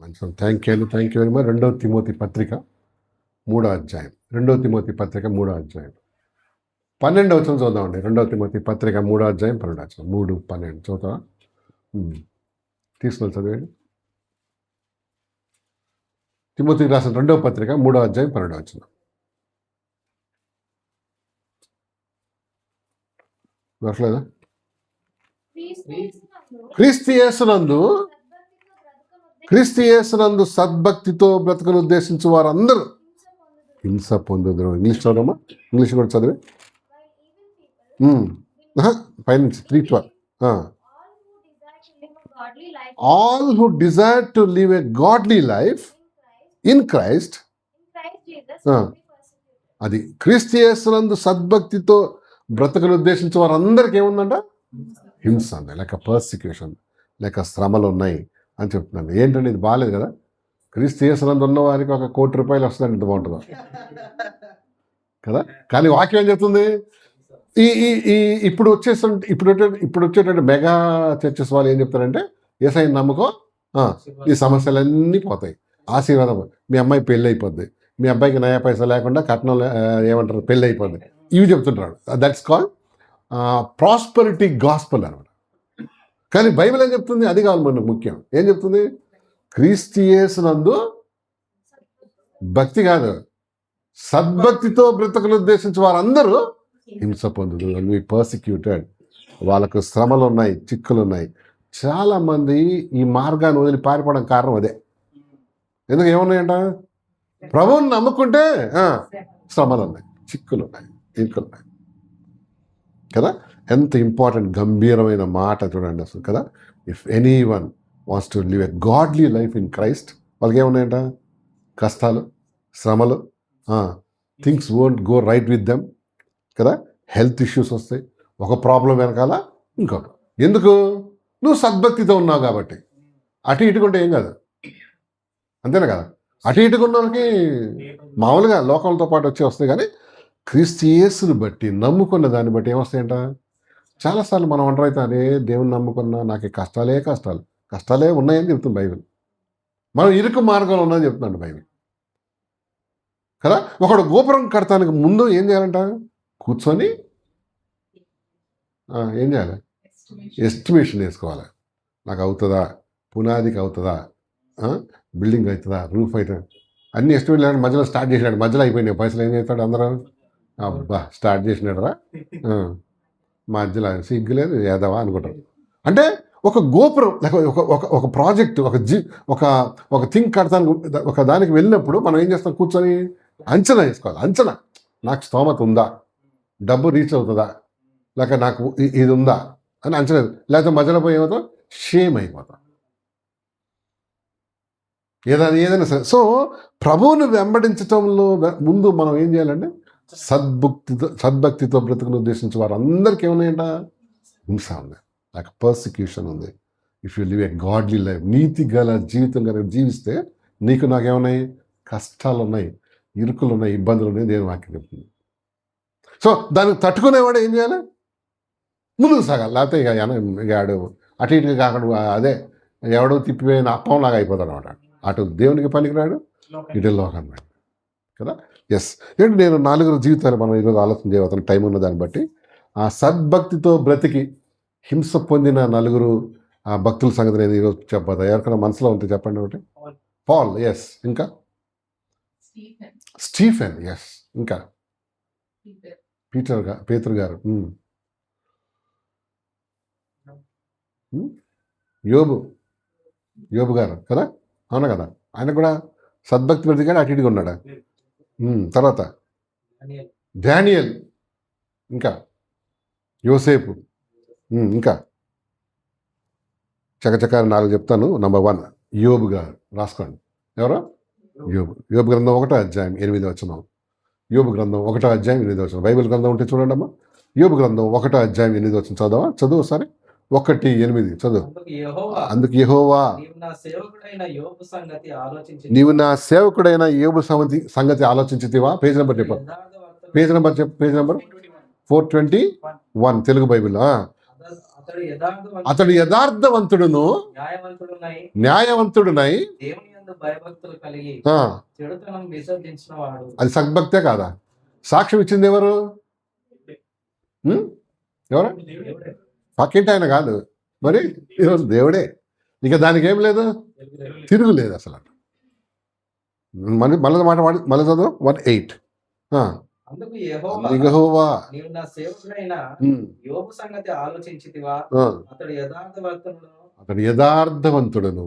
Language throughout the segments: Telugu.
మంచిది. Thank you very much. 2 Timothy పత్రిక 3వ అధ్యాయం. 2 తిమోతి పత్రిక 3వ అధ్యాయం 12వ వచనం చూద్దామండి. 2 తిమోతి పత్రిక 3వ అధ్యాయం 12వ వచనం. 3:12 చూద్దాం. తీసుకొని చదివండి. తిమోతికి రాసిన 2వ పత్రిక 3వ అధ్యాయం 12వ వచనం. దొరకలేదా? క్రీస్తు యేసునందు సద్భక్తితో బ్రతకను ఉద్దేశించి వారందరూ హింస పొందుదురు. ఇంగ్లీష్ చదవమ్మా. ఇంగ్లీష్ కూడా చదివే. పైనుంచి 3:12. All who desire to live a godly life in Christ. అది క్రీస్తు యేసునందు సద్భక్తితో బ్రతకను ఉద్దేశించి వారందరికీ ఏముందంట? హింస ఉంది, లేక పర్సిక్యూషన్, లేక శ్రమలు ఉన్నాయి అని చెప్తున్నాను. ఏంటంటే ఇది బాగాలేదు కదా. క్రీస్తు యేసునందు ఉన్న వారికి 1 కోటి రూపాయలు వస్తుందంటే ఇంత బాగుంటుందా కదా. కానీ వాక్యం ఏం చెప్తుంది? ఈ ఇప్పుడు వచ్చేటువంటి మెగా చర్చెస్ వాళ్ళు ఏం చెప్తారంటే, యేసయ్య నమ్ముకో, ఈ సమస్యలన్నీ పోతాయి, ఆశీర్వాదం, మీ అమ్మాయి పెళ్ళి అయిపోద్ది, మీ అబ్బాయికి నయా పైసా లేకుండా కట్నం ఏమంటారు పెళ్ళి అయిపోద్ది, ఇవి చెప్తుంటారు. దట్స్ కాల్డ్ ప్రాస్పరిటీ గాస్పెల్ అనమాట. కానీ బైబిల్ ఏం చెప్తుంది? అది కావాలి మనకు ముఖ్యం. ఏం చెప్తుంది? క్రీస్తు యేసునందు భక్తి కాదు, సద్భక్తితో బ్రతకను ఉద్దేశించి వారందరూ హింస పొందుదు, పర్సిక్యూటెడ్. వాళ్ళకు శ్రమలు ఉన్నాయి, చిక్కులు ఉన్నాయి. చాలామంది ఈ మార్గాన్ని వదిలి పారిపోవడం కారణం అదే. ఎందుకు ఏమున్నాయంట? ప్రభువుని నమ్ముకుంటే శ్రమలు ఉన్నాయి, చిక్కులు ఉన్నాయి, ఇరుకులు ఉన్నాయి కదా. ఎంత ఇంపార్టెంట్ గంభీరమైన మాట చూడండి అసలు కదా. If any one wants to live a godly life in Christ, వాళ్ళకి ఏమున్నాయంట? కష్టాలు, శ్రమలు, things won't go right with them కదా. హెల్త్ ఇష్యూస్ వస్తాయి, ఒక ప్రాబ్లం వెనకాల ఇంకొక. ఎందుకు? నువ్వు సద్భక్తితో ఉన్నావు కాబట్టి. అటు ఇటుకుంటే ఏం కాదు, అంతేనా కదా. అటు ఇటుకున్న వాళ్ళకి మామూలుగా లోకంతో పాటు వస్తాయి. కానీ క్రీస్తు యేసుని బట్టి నమ్ముకున్న దాన్ని బట్టి ఏమొస్తాయంట? చాలాసార్లు మనం అంటారైతే, అరే దేవుని నమ్ముకున్నా నాకు కష్టాలే ఉన్నాయని చెప్తుంది బైబిల్. మనం ఇరుకు మార్గంలో ఉన్నాయని చెప్తున్నాడు బైబిల్ కదా. ఒకడు గోపురం కడతానికి ముందు ఏం చేయాలంట? కూర్చొని ఏం చేయాలి? ఎస్టిమేషన్ వేసుకోవాలి. నాకు అవుతుందా, పునాదికి అవుతుందా, బిల్డింగ్ అవుతుందా, రూఫ్ అవుతుందా, అన్ని ఎస్టిమేట్ లేని మధ్యలో స్టార్ట్ చేసినాడు. మధ్యలో అయిపోయినాయి పైసలు. ఏం చేస్తాడు? అందరూ అబ్బా స్టార్ట్ చేసినాడరా, మధ్యలో సిగ్గులేదు ఏదవా అనుకుంటారు. అంటే ఒక గోపురం లేక ఒక ప్రాజెక్ట్, ఒక థింగ్ కడతానికి ఒక దానికి వెళ్ళినప్పుడు మనం ఏం చేస్తాం? కూర్చొని అంచనా వేసుకోవాలి. అంచనా, నాకు స్తోమత ఉందా, డబ్బు రీచ్ అవుతుందా, లేక నాకు ఇది ఉందా అని అంచనా. లేకపోతే మధ్యలో పోయి ఏమవుతాం? షేమ్ అయిపోతాం ఏదైనా సరే. సో ప్రభువును వెంబడించటంలో ముందు మనం ఏం చేయాలంటే సద్భక్తితో బ్రతుకును ఉద్దేశించి వారందరికీ ఏమున్నాయంట? హింస ఉంది, లేక పర్సిక్యూషన్ ఉంది. If you live a godly life, నీతి గల జీవితం కనుక జీవిస్తే నీకు నాకేమున్నాయి? కష్టాలు ఉన్నాయి, ఇరుకులు ఉన్నాయి, ఇబ్బందులు ఉన్నాయి. దేని వాక్యం చెప్తుంది. సో దానికి తట్టుకునేవాడు ఏం చేయాలి? ముందుకు సాగాలి. లేకపోతే ఇక ఆడు అటు ఇటుగా కాకుండా అదే ఎవడో తిప్పిపోయిన అప్పంలాగా అయిపోతాడు అనమాట. అటు దేవునికి పనికిరాడు, ఇటు లోకాన్ని కదా. ఎస్. ఏంటి నేను 4 జీవితాలు మనం ఈరోజు ఆలోచన చేయబోతున్న టైం ఉన్న దాన్ని బట్టి, ఆ సద్భక్తితో బ్రతికి హింస పొందిన 4 ఆ భక్తుల సంగతి నేను ఈరోజు చెప్పబోతా. ఎవరికైనా మనసులో ఉంటే చెప్పండి. ఒకటి పాల్, ఎస్. ఇంకా స్టీఫెన్, ఎస్. ఇంకా పేతురు గారు, యోబు గారు కదా. అవునా కదా. ఆయన కూడా సద్భక్తి బ్రతికాడు, అటు ఇటుగా ఉన్నాడా. తర్వాత డానియల్, ఇంకా యోసేపు, ఇంకా చకచక 4 చెప్తాను. నంబర్ 1 యోబు గారు, రాసుకోండి. ఎవరో యోబు గ్రంథం 1వ అధ్యాయం 8వ వచనం. యోబు గ్రంథం 1వ అధ్యాయం 8వ వచనం. బైబిల్ గ్రంథం ఉంటే చూడండి అమ్మా. యోబు గ్రంథం 1వ అధ్యాయం 8వ వచనం చదువు ఒకసారి. 1:8 చదువు. అందుకు యెహోవా, నీవు నా సేవకుడైన యోబు సంగతి ఆలోచించితివా. పేజ్ నెంబర్ చెప్పు. Page number 421 Telugu Bible. అతడు యథార్థవంతుడును న్యాయవంతుడునై యందు భయభక్తులు కలిగి ఆ, చెడుతనం విసర్జించిన వాడు. అది సద్భక్తే కాదా? సాక్ష్యం ఇచ్చింది ఎవరు? ఉం? ఎవరు? దేవుడే. పక్కింటి ఆయన కాదు, మరి ఈరోజు దేవుడే. ఇక దానికి ఏం లేదు, తిరుగులేదు అసలు. మళ్ళీ మాట మళ్ళీ చదువు 1:8. అందుకు యెహోవా, యెహోవా నీవు నా సేవకుడైన ఉం. యోబు సంగతి ఆలోచించితివా? ఆ, అతడు యథార్థవంతుడును అతడు యథార్థవంతుడును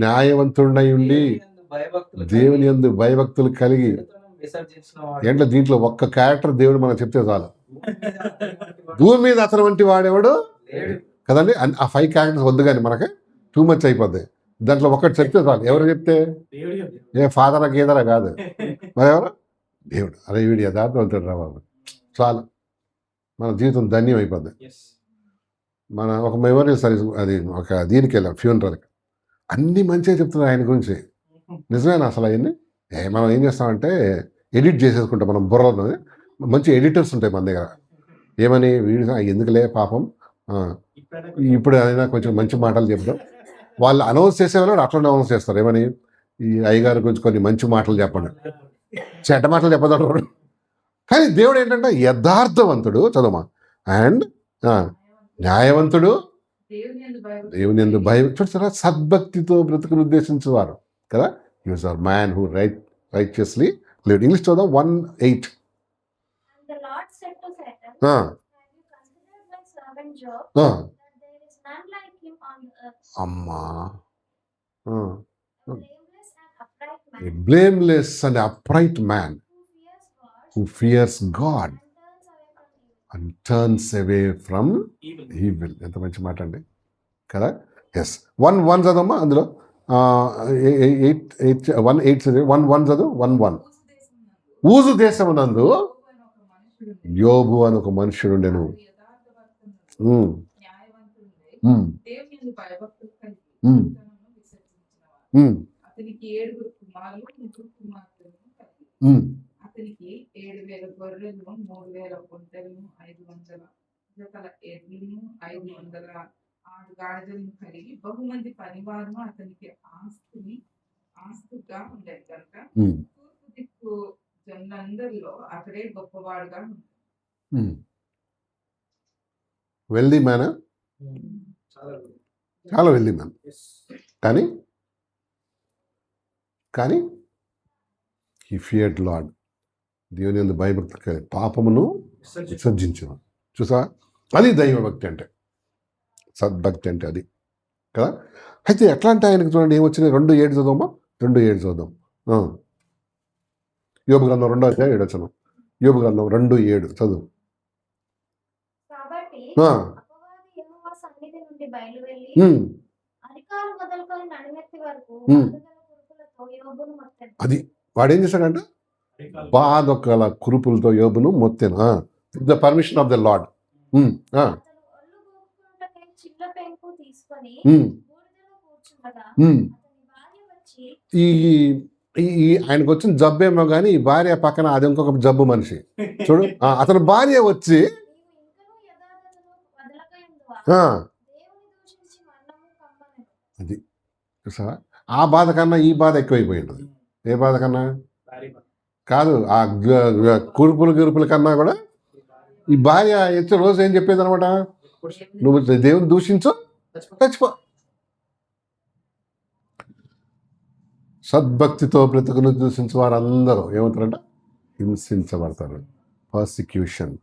న్యాయవంతుడై ఉండి దేవుని యందు భయభక్తులు కలిగి. విసర్జించిన ఏంటో దీంట్లో ఒక్క క్యారెక్టర్ దేవుడు మనం చెప్తే చాలు. భూమి మీద అతను వంటి వాడేవాడు కదండి. ఆ 5 క్యారెక్టర్స్ వద్దు కానీ మనకి టూ మచ్ అయిపోద్ది. దాంట్లో ఒక్కటి చెప్తే చాలు. ఎవరు చెప్తే? ఏ ఫాదరా గీదరా కాదు, మరి ఎవరు? దేవుడు. అరే వీడు యథార్థవంతుడు రా బాబు, చాలు, మన జీవితం ధన్యం అయిపోద్ది. మన ఒక మెమోరియల్ సర్వీస్, అది ఒక దీనికి వెళ్ళాం, ఫ్యూనరల్కి. అన్ని మంచిగా చెప్తున్నారు ఆయన గురించి. నిజమేనా అసలు అవన్నీ? మనం ఏం చేస్తామంటే ఎడిట్ చేసేసుకుంటాం మనం బుర్రలో. మంచి ఎడిటర్స్ ఉంటాయి మన దగ్గర. ఏమని వీడు ఎందుకులే పాపం, ఇప్పుడు అయినా కొంచెం మంచి మాటలు చెప్తాం. వాళ్ళు అనౌన్స్ చేసేవాళ్ళు అట్లనే అనౌన్స్ చేస్తారు. ఏమని? ఈ అయ్యగారి గురించి కొన్ని మంచి మాటలు చెప్పండి, చెడ్డ మాటలు చెప్పదంటారు. కానీ దేవుడు ఏంటంటే యథార్థవంతుడు, చదువుమా, అండ్ న్యాయవంతుడు, దేవుని యందు భయం. చూస్తారా, సద్భక్తితో బ్రతుకును ఉద్దేశించేవారు కదా. Uz are man who righteously lived. English చదువు 1:8. అమ్మా, a blameless and upright man who fears God and turns away from evil. ఎంత మంచి మాట అండి కదా. ఎస్, 1:1 చదవమ్మా. అందులో 1:8 చదువు. 1:1 ఊజు దేశమునందు యోబు అని ఒక మనుషుడుండెను. అతనికి 7 కుమారులు 3 కుమార్తెలు. అతనికి 7,000 గొర్రెలు, 3,000 ఒంటెలను, 500 జతల ఎడ్లను, 500 ఆడుగాడిదలను కలిగి బహుమంది పనివారును అతనికి ఆస్తుగా ఉండేది కనుక తూర్పు దిక్కు జనులందరిలో అతడే గొప్పవాడుగా ఉన్నాడు. వెల్దీ మ్యాన్, చాలా వెల్దీ మ్యాన్. కానీ హీ ఫియర్డ్ లార్డ్, దేవుని యందు భయభక్తి కలిగి పాపమును విసర్జించిన. చూసా, అది దైవభక్తి అంటే, సద్భక్తి అంటే అది కదా. అయితే ఎట్లా అంటే ఆయనకు చూడండి ఏమొచ్చినాయి. 2:7 చదవమ్మా. 2:7 చదుదాం. యోబు గ్రంథం 2:7. యోబు గ్రంథం 2:7 చదువు. అది వాడు ఏం చేశాడంట? బాధొక్కల కురుపులతో యోబును మొత్తెను. The permission of the Lord. ఈ ఆయనకు వచ్చిన జబ్బేమో కానీ ఈ భార్య పక్కన అది ఇంకొక జబ్బు మనిషి చూడు. అతని భార్య వచ్చి అది చూసా, ఆ బాధ కన్నా ఈ బాధ ఎక్కువైపోయి ఉంటుంది. ఏ బాధ కన్నా కాదు, ఆ కురుపుల కన్నా కూడా ఈ భార్య వచ్చే రోజు ఏం చెప్పేది అనమాట, నువ్వు దేవుని దూషించు చచ్చిపో. సద్భక్తితో బ్రతుకును దూషించే వారందరూ ఏమవుతారంట? హింసించబడతారు. పర్సిక్యూషన్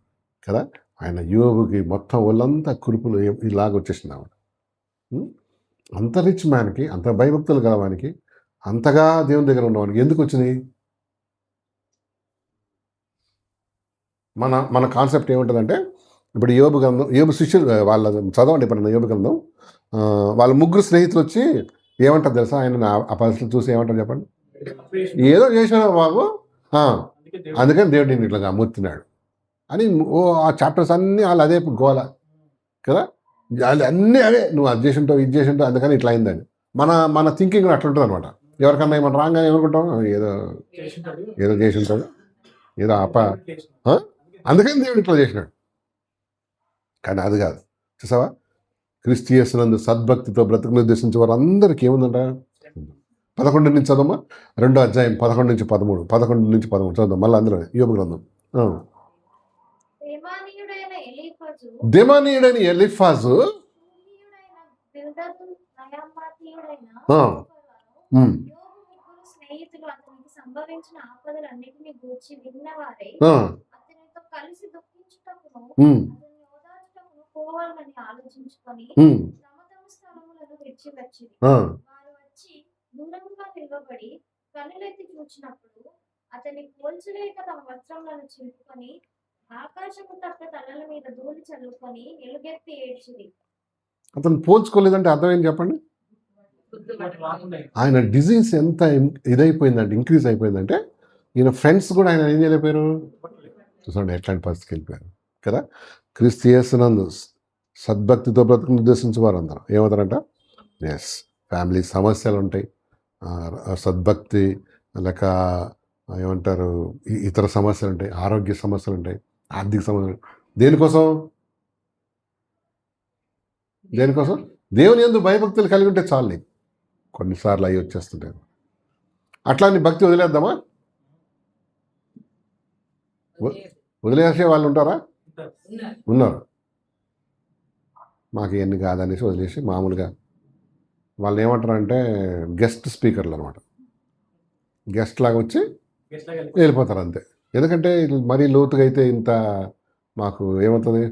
కదా. ఆయన యోబుకి మొత్తం వాళ్ళంతా కురుపులు ఇలాగ వచ్చేసింది ఆవిడ. అంత రిచ్ మ్యాన్కి, అంత భయభక్తులు గలవానికి, అంతగా దేవుని దగ్గర ఉన్నవానికి ఎందుకు వచ్చినాయి? మన కాన్సెప్ట్ ఏముంటుందంటే, ఇప్పుడు యోబు గ్రంథం, యోబు శిష్యులు వాళ్ళ చదవండి ఇప్పుడు యోబు గ్రంథం. వాళ్ళ 3 స్నేహితులు వచ్చి ఏమంటారు తెలుసా? ఆయన ఆ పరిస్థితులు చూసి ఏమంటారు చెప్పండి? ఏదో చేసినా బాబు, అందుకని దేవుడు నేను ఇట్లా ముత్తున్నాడు అని. ఆ చాప్టర్స్ అన్నీ వాళ్ళు అదే గోల కదా. అన్నీ అవే, నువ్వు అది చేసి ఉంటావు, ఇది చేసి ఉంటావు, అందుకని ఇట్లా అయిందని. మన థింకింగ్ అట్లా ఉంటుంది అనమాట. ఎవరికన్నా ఏమన్నా రాగా ఏమనుకుంటాం, ఏదో చేసి ఉంటాడు, ఏదో అందుకని దేవుడు ఇట్లా చేసినాడు. కానీ అది కాదు. చూసావా, క్రీస్తు యేసునందు సద్భక్తితో బ్రతుకును ఉద్దేశించే వారు అందరికీ ఏముందంట? 11 నుంచి చదవమ్మా. 2వ అధ్యాయం 11 నుంచి 13, 11 నుంచి 13 చదువు మళ్ళీ అందులో యోబు గ్రంథం. తేమానీయుడైన ఎలీఫజు, దేమానీయుడైన ఎలీఫాజు షూహీయుడైన బిల్దదు, నయామాతీయుడైన ఆ. యోబు ఉమ్, ముగ్గురు స్నేహితులు అతనికి సంభవించిన ఆపదలన్నిటిని గూర్చి విన్నవారై ఆ, అతనితో కలిసి దుఃఖించుటకును ఉమ్, అతన్ని ఓదార్చుటకును పోవాలని ఆలోచించుకొని ఉమ్, తమ తమ స్థలములను విడిచి వచ్చిరి. ఆ. వారు వచ్చి దూరంగా నిలబడి కన్నులెత్తి చూచినప్పుడు అతన్ని పోల్చలేక తమ వస్త్రములను చింపుకొని ఆకాశము తప్ప తలల మీద ధూళి చల్లుకొని ఎలుగెత్తి ఏడ్చిరి. అతను పోల్చుకోలేదంటే అర్థం ఏం చెప్పండి. ఆయన డిజీజ్ ఎంత ఇదైపోయిందంటే, ఇంక్రీజ్ అయిపోయిందంటే ఈయన ఫ్రెండ్స్ కూడా ఆయన ఏం చేయలేకపోయారు. చూసండి ఎట్లాంటి పరిస్థితికి వెళ్ళిపోయారు కదా. క్రీస్తు యేసునందు సద్భక్తితో బ్రతుకుని ఉద్దేశించి వారు అందరూ ఏమవుతారంట, ఎస్ ఫ్యామిలీ సమస్యలు ఉంటాయి, సద్భక్తి లేక ఏమంటారు ఇతర సమస్యలు ఉంటాయి, ఆరోగ్య సమస్యలు ఉంటాయి, ఆర్థిక సమస్యలు. దేనికోసం దేవుని యందు భయభక్తులు కలిగి ఉంటే చాలు నీకు. కొన్నిసార్లు అవి వచ్చేస్తుంటాయి. అట్లా నీ భక్తి వదిలేద్దామా? వదిలేసే వాళ్ళు ఉంటారా? ఉన్నారు. మాకు ఇవన్నీ కాదనేసి వదిలేసి మామూలుగా వాళ్ళు ఏమంటారంటే గెస్ట్ స్పీకర్లు అనమాట. గెస్ట్ లాగా వచ్చి వెళ్ళిపోతారు అంతే. ఎందుకంటే మరీ లోతుగా అయితే ఇంత మాకు ఏమవుతుంది,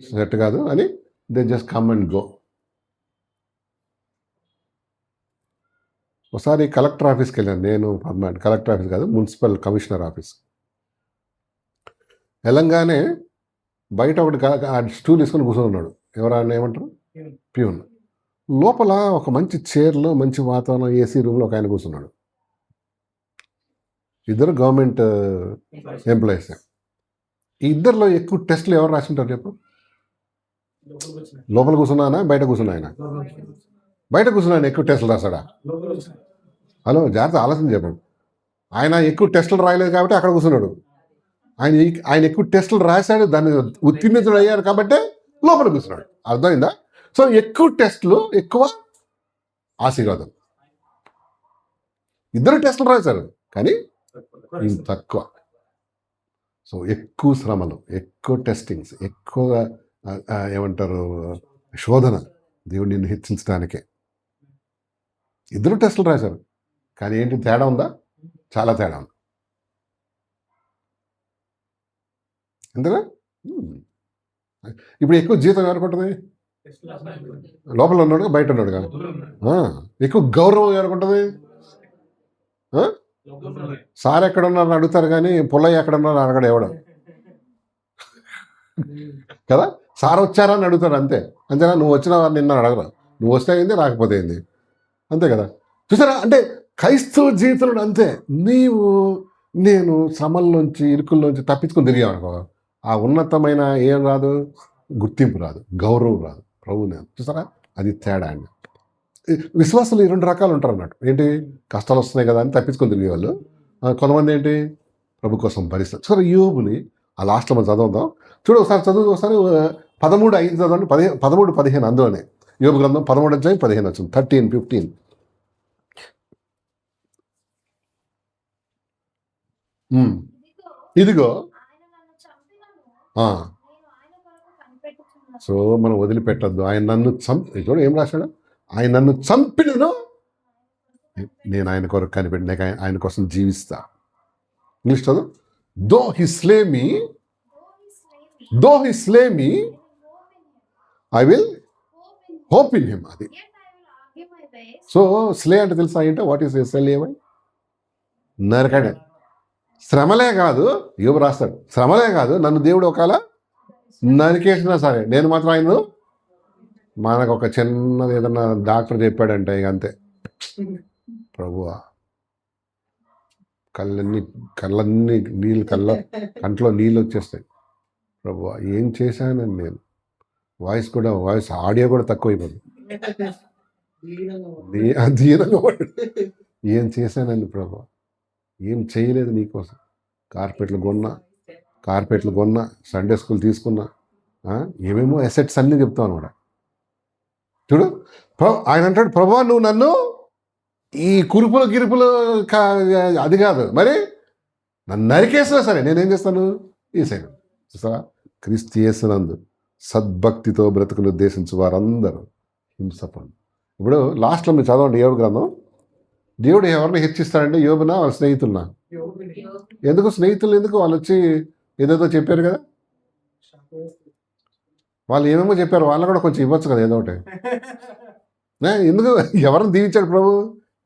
సెట్ కాదు అని they just come and go. ఒకసారి కలెక్టర్ ఆఫీస్కి వెళ్ళాను నేను. కలెక్టర్ ఆఫీస్ కాదు, మున్సిపల్ కమిషనర్ ఆఫీస్. వెళ్ళంగానే బయట ఒకటి స్టూల్ వేసుకొని కూర్చొని ఉన్నాడు. ఎవరన్నా ఏమంటారు, ప్యూన్. లోపల ఒక మంచి చైర్లో మంచి వాతావరణం ఏసీ రూమ్లో ఒక ఆయన కూర్చున్నాడు. ఇద్దరు గవర్నమెంట్ ఎంప్లాయీస్. ఈ ఇద్దరిలో ఎక్కువ టెస్టులు ఎవరు రాసింటారు చెప్పు? లోపల కూర్చున్నానా బయట కూర్చున్నా? ఆయన బయట కూర్చున్నాను ఎక్కువ టెస్టులు రాశాడా? హలో, జాగ్రత్త ఆలోచన చెప్పండి. ఆయన ఎక్కువ టెస్టులు రాయలేదు కాబట్టి అక్కడ కూర్చున్నాడు. ఆయన ఎక్కువ టెస్టులు రాశాడు, దాన్ని ఉత్తీర్ణులు అయ్యారు కాబట్టి లోపల కూర్చున్నాడు. అర్థమైందా? సో ఎక్కువ టెస్టులు ఎక్కువ ఆశీర్వాదం. ఇద్దరు టెస్టులు రాశారు కానీ ఇది తక్కువ. సో ఎక్కువ శ్రమలు, ఎక్కువ టెస్టింగ్స్, ఎక్కువ ఏమంటారు శోధన దేవుడు నిన్ను హెచ్చించడానికే. ఇద్దరు టెస్టులు రాశారు కానీ ఏంటి తేడా ఉందా? చాలా తేడా ఉంది. అంతేనా? ఇప్పుడు ఎక్కువ జీతం ఎవరుకుంటుంది? లోపల ఉన్నాడు బయట ఉన్నాడుగా. ఎక్కువ గౌరవం ఎవరుకుంటుంది? సార్ ఎక్కడ ఉన్నారని అడుగుతారు కానీ పుల్లయ్య ఎక్కడ ఉన్నారని అడగడు ఎవడు కదా. సార్ వచ్చారా అని అడుగుతారు అంతే. అంతేనా? నువ్వు వచ్చినా నిన్న అడగరు. నువ్వు వస్తే అయింది, రాకపోతే అయింది, అంతే కదా. చూసారా? అంటే క్రైస్తవ జీవితంలో అంతే. నేను శ్రమల్లోంచి ఇరుకుల్లోంచి తప్పించుకొని తిరిగామనుకో, ఆ ఉన్నతమైన ఏం రాదు, గుర్తింపు రాదు, గౌరవం రాదు. ప్రభు నేను చూసారా, అది తేడా అండి. విశ్వాసులు ఈ 2 రకాలు ఉంటారు అన్నట్టు. ఏంటి, కష్టాలు వస్తున్నాయి కదా అని తప్పించుకొని తిరిగేవాళ్ళు. కొంతమంది ఏంటి, ప్రభు కోసం భరిస్తారు. సరే, యోబుని ఆ లాస్ట్లో మనం చదువుదాం. చూడు ఒకసారి ఒకసారి 13:5 చదవండి. 13-15 అందులోనే యోబు గ్రంథం 13 అధ్యాయం 15 వచ్చింది. 13-15. ఇదిగో సో మనం వదిలిపెట్టద్దు. ఆయన నన్ను చూడు ఏం రాశాడు, ఆయన నన్ను చంపినను నేను ఆయన కొరకు కనిపెట్టి నేను ఆయన కోసం జీవిస్తా. ఇంగ్లీష్ చదువు. Though he slay me I will hope in him. అది సో స్లే అంటే తెలుసా ఏంటో? What is స్లేవై? నరకడే. శ్రమలే కాదు, యోబు రాస్తాడు, శ్రమలే కాదు, నన్ను దేవుడు ఒకవేళ నరికేసినా సరే నేను మాత్రం ఆయన, మనకు ఒక చిన్నది ఏదన్నా డాక్టర్ చెప్పాడంటే ఇక అంతే. ప్రభువా, కళ్ళన్నీ నీళ్ళు, కంట్లో నీళ్ళు వచ్చేస్తాయి. ప్రభువా, ఏం చేశానని నేను వాయిస్ ఆడియో కూడా తక్కువైపోయింది. దీనంగా ఏం చేశానండి ప్రభువా, ఏం చేయలేదు నీకోసం. కార్పెట్లు కొన్నా, సండే స్కూల్ తీసుకున్నా, ఏమేమో అసెట్స్ అన్నీ చెప్తావు అనమాట. చూడు, ఆయన అంటాడు, ప్రభువా నువ్వు నన్ను ఈ కురుపులు గిరుపులు అది కాదు, మరి నన్ను నరికేసినా సరే నేనేం చేస్తాను, ఈ సైడ్ చూసావా. క్రీస్తు యేసునందు సద్భక్తితో బ్రతుకును ఉద్దేశించు వారందరూ హింస పొందు. ఇప్పుడు లాస్ట్లో మీరు చదవండి యోబు గ్రంథం. దేవుడు ఎవరిని హెచ్చిస్తాడంటే యోబునా వాళ్ళ స్నేహితులనా? ఎందుకు స్నేహితులు, ఎందుకు వాళ్ళు వచ్చి ఏదేదో చెప్పారు కదా, వాళ్ళు ఏమేమో చెప్పారు, వాళ్ళని కూడా కొంచెం ఇవ్వచ్చు కదా ఏదో ఒకటి. ఎందుకు ఎవరిని దీవించాడు ప్రభు?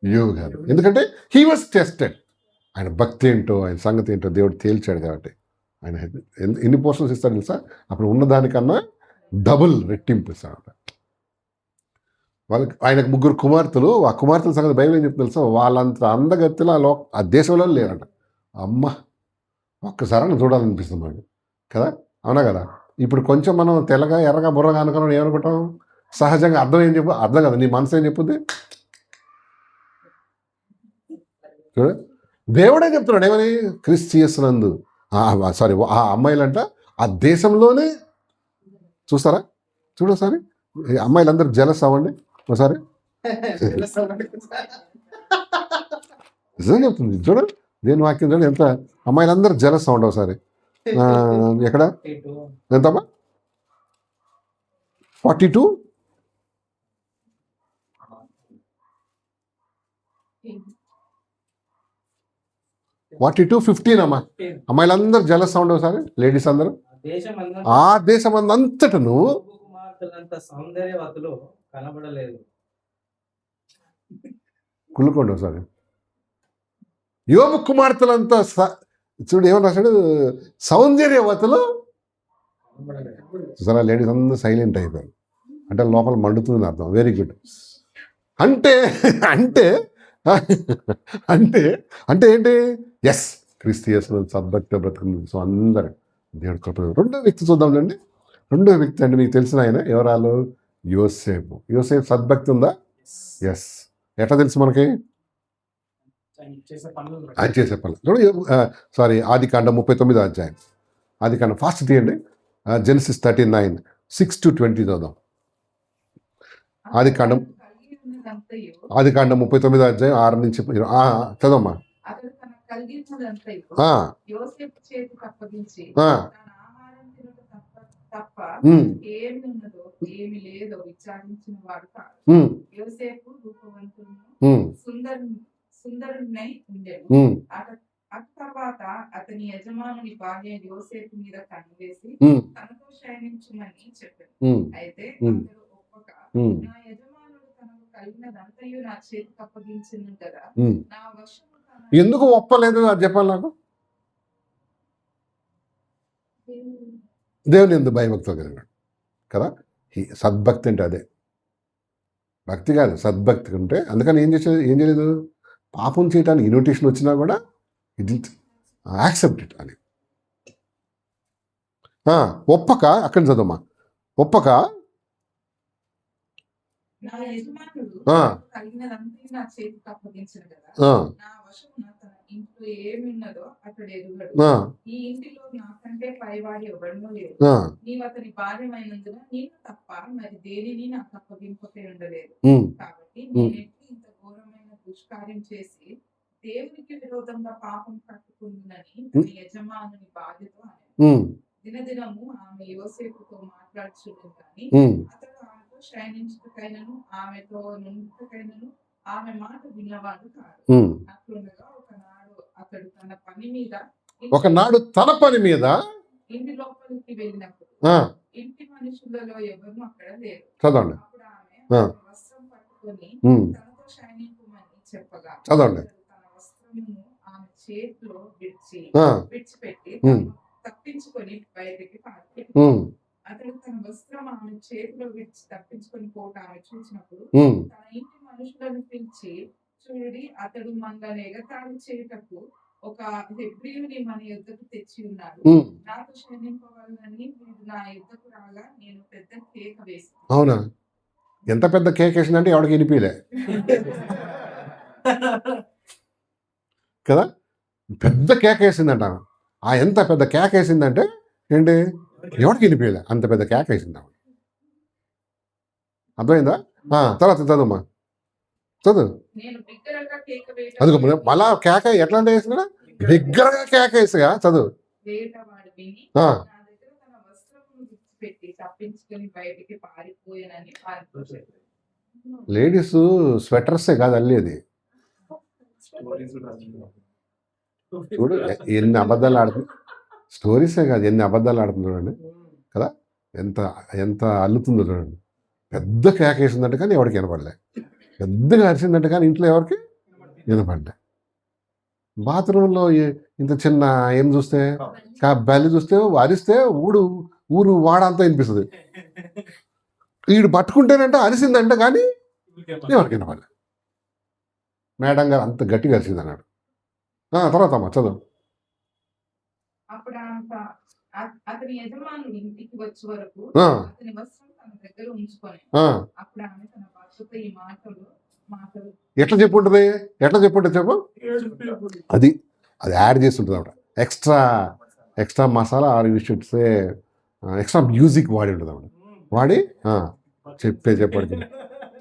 యోబు గారు. ఎందుకంటే హీ వాజ్ టెస్టెడ్. ఆయన భక్తి ఏంటో, ఆయన సంగతి ఏంటో దేవుడు తేల్చాడు కాబట్టి ఆయన ఎన్ని పోర్షన్స్ ఇస్తాడు తెలుసా? అప్పుడు ఉన్నదానికన్నా డబుల్ రెట్టింపు ఇస్తాడు. వాళ్ళకి ఆయనకు 3 కుమార్తెలు. ఆ కుమార్తెల సంగతి బైబిల్ ఏం చెప్తుంది తెలుసా? వాళ్ళంత అందగత్తిలో ఆ దేశంలో లేరంట. అమ్మ, ఒక్కసారి చూడాలనిపిస్తుంది మనకి కదా, అవునా కదా. ఇప్పుడు కొంచెం మనం తెల్లగా ఎర్రగా బుర్రగా అనుకున్నాం, ఏమనుకుంటాం? సహజంగా అర్థం ఏం చెప్పు, అర్థం కదా, నీ మనసు ఏం చెప్పుద్ది? చూడు, దేవుడే చెప్తున్నాడు ఏమని, క్రీస్తు యేసునందు సారీ ఆ అమ్మాయిలంట ఆ దేశంలోనే. చూస్తారా, చూడు ఒకసారి, అమ్మాయిలందరూ జలస్ అవ్వండి ఒకసారి. నిజం చెప్తుంది చూడు, దేని వాక్యం చూడండి, ఎంత అమ్మాయిలందరూ జలస్ అవ్వండి ఒకసారి. ఎక్కడ ఎంతమ్మా? 42 15 అమ్మా. అమ్మాయిలందరూ జలస్ సౌండ్ ఒకసారి, లేడీస్ అందరూ. ఆ దేశం అంతటను కుమార్తెలంత సౌందర్యవతులు కనబడలేదు. కుళ్ళుకోండి ఒకసారి. యోబు కుమార్తెలంతా చూడు ఏమని రాశాడు, సౌందర్యవతులు. సరే, లేడీస్ అందరూ సైలెంట్ అయిపోయారు, అంటే లోపల మండుతుంది అర్థం. Very good. అంటే అంటే అంటే అంటే ఏంటి? ఎస్, క్రీస్తు యేసు సద్భక్తి బ్రతుకుంది. సో అందరూ దేవుడి కృప. రెండో వ్యక్తి చూద్దాంలేండి. రెండో వ్యక్తి అంటే మీకు తెలిసిన ఆయన ఎవరాలు? యోసేపు. యోసేపు సద్భక్తి ఉందా? ఎస్. ఎట్లా తెలుసు మనకి? ఆయన చేసే పనులు చూడండి. సారీ, ఆదికాండం 39వ అధ్యాయం. ఆదికాండం ఫాస్ట్ తీయండి. Genesis 39 6 to 20 చదుదాం. ఆదికాండం 39వ అధ్యాయం 6 నుంచి చదవమ్మా. అతడు తనకు కలిగినదంతయు యోసేపు చేతికి అప్పగించి ఆహారం తినక తప్ప ఏమి ఉన్నదో ఏమి లేదో విచారించిన వాడు కాదు. యోసేపు రూపవంతుడు సుందరునై ఉండెను. అటు తర్వాత అతని యజమానుని భార్య యోసేపు మీద కన్నువేసి తనతో శయనించుమని చెప్పాను. అయితే అతడు ఒప్పక, నా యజమానుడు తనకు కలిగినదంతయు నా చేతికి అప్పగించింది కదా, నా వశము. ఎందుకు ఒప్పలేదు అది చెప్పాలి నాకు. దేవుని ఎందుకు భయభక్తితో కలిగినాడు కదా. సద్భక్తి అంటే అదే, భక్తి కాదు సద్భక్తి ఉంటే. అందుకని ఏం చేయలేదు, పాపం చేయడానికి ఇన్విటేషన్ వచ్చినా కూడా ఇది యాక్సెప్ట్ ఇట్ అని. ఒప్పక, అక్కడ చదవమ్మా. ఒప్పక నా యజమానుడు కలిగినదంతా నా చేతికి అప్పగించిన కదా, నా వశమున తన ఇంట్లో ఏమి ఉన్నదో అతడు ఎరుగడు. ఈ ఇంటిలో నాకంటే పైవాడు ఎవడనూ లేడు. నీవు అతని భార్యమైనందున నేను తప్ప మరి దేనిని నాకు అప్పగింపకే ఉండలేదు. కాబట్టి నేనెట్లు ఇంత ఘోరమైన దుష్కార్యం చేసి దేవునికి విరోధంగా పాపం కట్టుకుందునని తన యజమానుని బాధ్యత అని. దినదినము ఆమె యోసేపుతో మాట్లాడుచుంది కానీ అతడు ఆమెతో శయనించుటకైనను ఆమెతో నుండుటకైనను ఆమె మాట విన్నవాడు కాదు. అట్లుండగా ఒకనాడు తన పని మీద ఇంటి లోపలికి వెళ్ళినప్పుడు ఇంటి మనుషులలో ఎవరు అక్కడ లేరు. అప్పుడు ఆమె వస్త్రం పట్టుకొని తనతో శయనింపుమని చెప్పగా తన వస్త్రమును ఆమె చేతిలో విడిచిపెట్టి తప్పించుకొని బయటికి పారిపోయి, అతడు తన వస్త్రం ఆమె చేతిలో విడిచి తప్పించుకొని పోట ఆమె చూసినప్పుడు తన ఇంటి మనుషులను పిలిచి, చూడి, అతడు మనల్ని ఎగతాళి చేయుటకు ఒక హెబ్రీయుని మన యుద్ధకు తెచ్చి ఉన్నాడు. నాకు క్షమింపవాలని వీడు నా యుద్ధకు రాగా నేను పెద్ద కేక వేసి. అవునా? ఎంత పెద్ద కేక్ వేసిందంటే ఎవడికి వినిపిలే కదా. పెద్ద కేక్ వేసిందంట. ఎంత పెద్ద కేక్ వేసిందంటే ఏంటి, ఎవడికి వినిపించలే, అంత పెద్ద కేక్ వేసింది. అర్థమైందా? తర్వాత చదువుమా, చదువు. నేను బిగ్గరగా కేక అదిగో వేయటం మళ్ళా కేక ఎట్లా వేసినా బిగ్గరగా కేక వేసిగా చదువు. వేటవాడు విని ఆ, నా దగ్గర తన వస్త్రమును విడిచిపెట్టి తప్పించుకొని బయటికి పారిపోయానని పారిపోయాడు. లేడీస్ స్వెటర్సే కాదు అల్లేది. చూడు ఎన్ని అబద్ధాలు ఆడుతుంది. స్టోరీసే కాదు ఎన్ని అబద్ధాలు ఆడుతుంది చూడండి కదా. ఎంత ఎంత అల్లుతుందో చూడండి. పెద్ద కేక వేసిందంటే కానీ ఎవరికి వినపడలే. పెద్దగా అరిసిందంటే కానీ ఇంట్లో ఎవరికి వినపడలే. బాత్రూంలో ఇంత చిన్న ఏం చూస్తే బల్లి చూస్తే అరిస్తే ఊరు వాడంతా వినిపిస్తుంది. వీడు పట్టుకుంటేనంటే అరిసిందంటే కానీ ఎవరికి వినపడలే. మేడం గారు అంత గట్టిగా అరిసింది అన్నాడు. తర్వాత అమ్మ చదువు. అప్పుడు అతని యజమానుడు ఇంటికి వచ్చే వరకు ఆ, అతని వస్త్రం తన దగ్గర ఉంచుకొని ఆ. అప్పుడు ఆమె తన భర్తతో ఈ మాటలు ఎట్లా చెప్పుంటుంది? ఎట్లా చెప్పుంటుంది చెప్పు. అది యాడ్ చేసి ఉంటుంది అన్నమాట. Extra masala or you should say extra music వాడి ఉంటుంది అన్నమాట. వాడి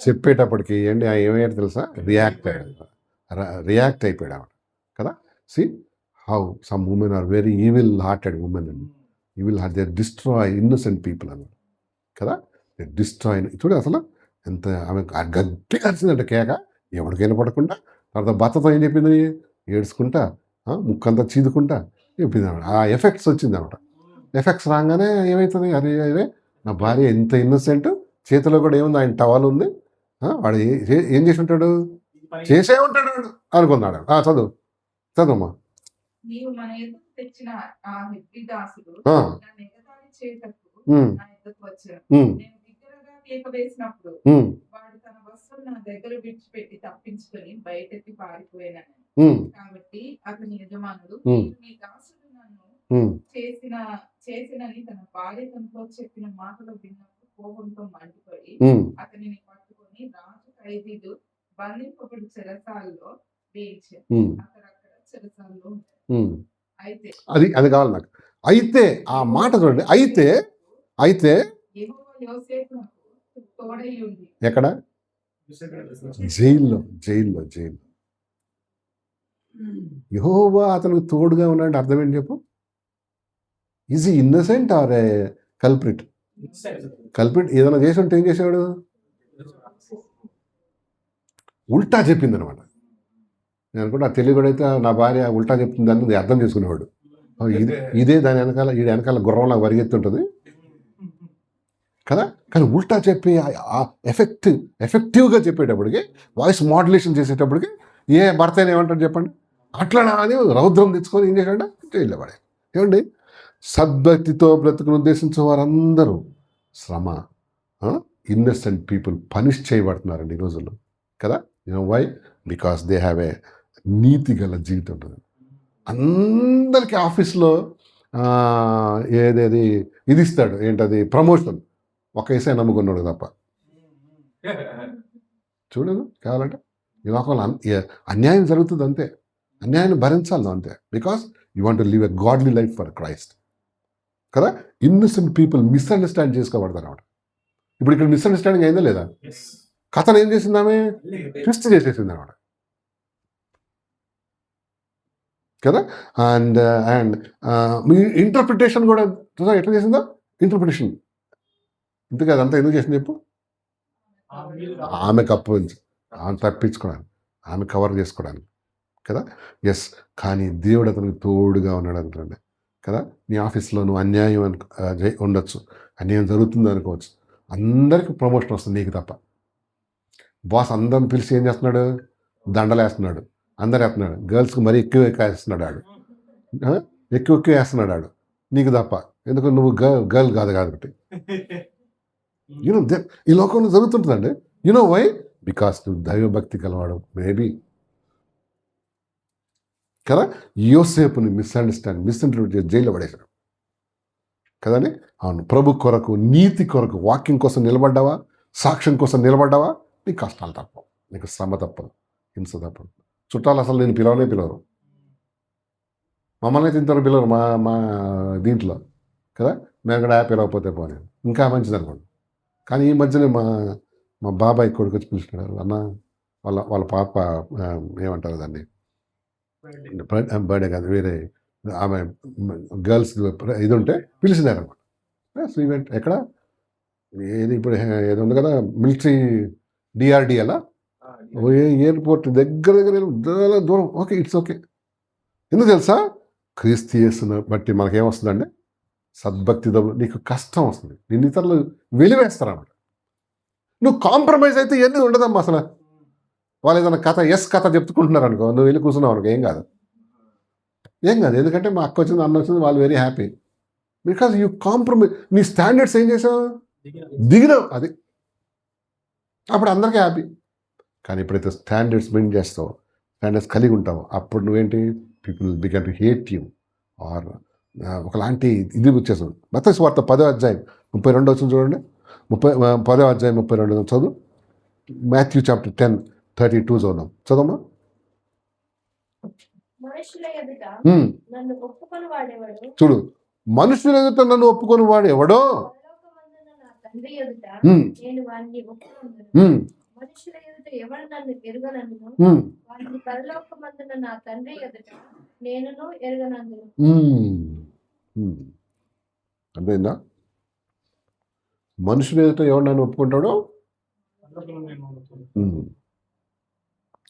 చెప్పేటప్పటికి ఏంటి ఏమయ్యాడు తెలుసా? రియాక్ట్ అయిపోయాడు అన్నమాట కదా. See how some women are very evil hearted women అండి. Evil heart they destroy innocent people అన్నమాట కదా. They destroy. చూడు అసలు ఎంత ఆమె గట్టిగా అరిచిందంటే కేక ఎవరికైనా పడకుండా. తర్వాత భర్తతో ఏం చెప్పింది? ఏడ్చుకుంటా ముక్కంతా చీదుకుంటా చెప్పింది అన్నమాట. ఆ ఎఫెక్ట్స్ వచ్చింది అనమాట. ఎఫెక్ట్స్ రాగానే ఏమవుతుంది? అరే నా భార్య ఎంత ఇన్నోసెంట్, చేతిలో కూడా ఏముంది? ఆయన టవల్ ఉంది. వాడు ఏం చేసి ఉంటాడు? చేసే ఉంటాడు వాడు అనుకున్నాడు. చదువమ్మా. నీవు మన ఎదురు తెచ్చిన ఆ హెబ్రిదాసుడు ఆ. నన్ను ఎగతాళి చేయుటకు ఉమ్, నా ఎదురుకు వచ్చాడు. ఉమ్, నేను బిగ్గరగా కేక వేసినప్పుడు ఉమ్, వాడు తన వస్త్రం నా దగ్గర విడిచిపెట్టి తప్పించుకొని బయటకి పారిపోయానని. ఉమ్, కాబట్టి అతని యజమానుడు ఉమ్. "నీవు నీ దాసుడు నన్ను ఉమ్, చేసినని తన భార్యతో చెప్పిన మాటలు విన్నప్పుడు కోపంతో మండిపడి ఉమ్. అతనిని పట్టుకొని రాజు ఖైదీలు బంధింపబడి చెరసాలలో వేయించారు. ఉమ్, అక్కడక్కడ చెరసాలలో ఉంటారు. ఉమ్. అయితే అది కావాలి నాకు. అయితే ఆ మాట చూడండి. అయితే యెహోవా యోసేపునకు తోడై ఉండి ఎక్కడ? జైల్లో. యెహోవా అతనికి తోడుగా ఉన్నాడు. అర్థం ఏంటి చెప్పు? Is innocent or a culprit? ఏదైనా చేసి ఉంటే ఏం చేసేవాడు? ఉల్టా చెప్పింది అనమాట. నేను అనుకుంటా తెలుగుడైతే నా భార్య ఉల్టా చెప్తుంది అన్నది అర్థం చేసుకునేవాడు. ఇదే దాని వెనకాల గుర్రంలా పరిగెత్తుంటుంది కదా. కానీ ఉల్టా చెప్పి ఎఫెక్టివ్గా చెప్పేటప్పటికి, వాయిస్ మాడ్యులేషన్ చేసేటప్పటికి ఏ భర్త అయినా ఏమంటాడు చెప్పండి? అట్లా అని రౌద్రం తెచ్చుకొని ఏం చేశాడ? జైల్లో పడే. ఏమండి? సద్భక్తితో బ్రతుకును ఉద్దేశించే వారందరూ శ్రమ, ఇన్నసెంట్ పీపుల్ పనిష్ చేయబడుతున్నారండి ఈ రోజుల్లో కదా. Why? Because they have a నీతి గల జీవితం ఉంటుంది. అందరికీ ఆఫీస్లో ఏదేది ఇది ఇస్తాడు, ఏంటది? ప్రమోషన్. ఒక ఏసే నమ్ముకున్నాడు తప్ప. చూడదు కావాలంటే ఈ లోకంలో అన్యాయం జరుగుతుంది అంతే. అన్యాయాన్ని భరించాలి అంతే. Because you want to live a godly life for Christ కదా. ఇన్నోసెంట్ పీపుల్ మిస్అండర్స్టాండ్ చేసుకోబడతారు అన్నమాట. ఇప్పుడు ఇక్కడ మిస్అండర్స్టాండింగ్ అయిందా లేదా? కథను ఏం చేసింది? ఆమె ట్విస్ట్ చేసేసింది అనమాట కదా. అండ్ మీ ఇంటర్ప్రిటేషన్ కూడా ఎట్లా చేసిందో? ఇంటర్ప్రిటేషన్ ఇంతగా అదంతా ఎందుకు చేసింది చెప్పు? ఆమె కప్పించి ఆమె తప్పించుకోవడానికి, ఆమె కవర్ చేసుకోవడానికి కదా. ఎస్. కానీ దేవుడు అతనికి తోడుగా ఉన్నాడు అంటుండే కదా. నీ ఆఫీస్లో నువ్వు అన్యాయం ఉండొచ్చు, అన్యాయం జరుగుతుంది అనుకోవచ్చు. అందరికీ ప్రమోషన్ వస్తుంది, నీకు తప్ప. బాస్ అందరిని పిలిచి ఏం చేస్తున్నాడు? దండలేస్తున్నాడు, అందరు వేస్తున్నాడు. గర్ల్స్కి మరీ ఎక్కువ వేస్తున్నాడు ఆడు, ఎక్కువ వేస్తున్నాడు ఆడు, నీకు తప్ప. ఎందుకు? నువ్వు గర్ల్ కాదు కాబట్టి. యూనో ఈ లోకంలో జరుగుతుంటుందండి. You know why? బికాస్ నువ్వు దైవభక్తి కలవాడు మేబీ కదా. యోసేపుని మిస్ఇంటర్ప్రిట్ చేసి జైల్లో పడేశాడు కదండి. అవును, ప్రభు కొరకు, నీతి కొరకు, వాక్యం కోసం నిలబడ్డావా, సాక్ష్యం కోసం నిలబడ్డావా, నీకు కష్టాలు తప్పవు, నీకు శ్రమ తప్పదు, హింస తప్పదు. చుట్టాలు అసలు నేను పిలవరు. మమ్మల్ని అయితే ఇంతవరకు పిలవరు మా దీంట్లో కదా. మేము కూడా పిలవకపోతే పోనీ ఇంకా మంచిది అనుకోండి. కానీ ఈ మధ్యనే మా బాబాయ్ కొడుకు వచ్చి పిలిచినాడు, అన్న వాళ్ళ పాప ఏమంటారు దాన్ని, బర్త్డే కాదు వేరే ఆమె గర్ల్స్ ఇది ఉంటే పిలిచినారనమాట. సో ఈవెంట్ ఎక్కడ ఏది ఇప్పుడు ఏది ఉంది కదా మిలిటరీ డిఆర్డిఎలా ఎయిర్పోర్ట్ దగ్గర దూరం. Okay, it's okay. ఎందుకు తెలుసా, క్రీస్తు యేసును బట్టి మనకేమొస్తుందంటే సద్భక్తితో నీకు కష్టం వస్తుంది, నిన్ను ఇతరులు వెలివేస్తారన్నమాట. నువ్వు కాంప్రమైజ్ అయితే ఇవన్నీ ఉండదమ్మా అసలు. వాళ్ళు ఏదైనా కథ చెప్పుకుంటున్నారు అనుకో, నువ్వు వెళ్ళి కూర్చున్నావు అనుకో, ఏం కాదు. ఎందుకంటే మా అక్క వచ్చింది, అన్న వచ్చింది, వాళ్ళు very happy. Because you compromise. నీ స్టాండర్డ్స్ ఏం చేసావు, దిగినావు. అది అప్పుడు అందరికీ హ్యాపీ. కానీ ఎప్పుడైతే స్టాండర్డ్స్ మెయింటైన్ చేస్తావో, స్టాండర్డ్స్ కలిగి ఉంటావో, అప్పుడు నువ్వేంటి, people begin to hate you or ఒకలాంటి ఇది వచ్చేసావు. మత్తయి సువార్త 10వ అధ్యాయం 32 వచ్చింది చూడండి. 10వ అధ్యాయం 32 చదువు. Matthew chapter 10:32 చదవమ్మా. మనుషుల ఎదుట నన్ను ఒప్పుకొని వాడేవాడు, చూడు, మనుషుల ఎదుట నన్ను ఒప్పుకొని వాడు ఎవడో పరలోకమందున్న నా తండ్రి ఎదుట నేను వాడిని ఒప్పుకొందును. మనుషుల ఎదుట ఎవడు నన్ను ఎరుగనందును, వాడిని పరలోకమందున్న నా తండ్రి ఎదుట నేనును ఎరుగనందును. అర్థమైందా? మనుషుల ఎదుట ఎవడు నన్ను ఒప్పుకుంటాడో,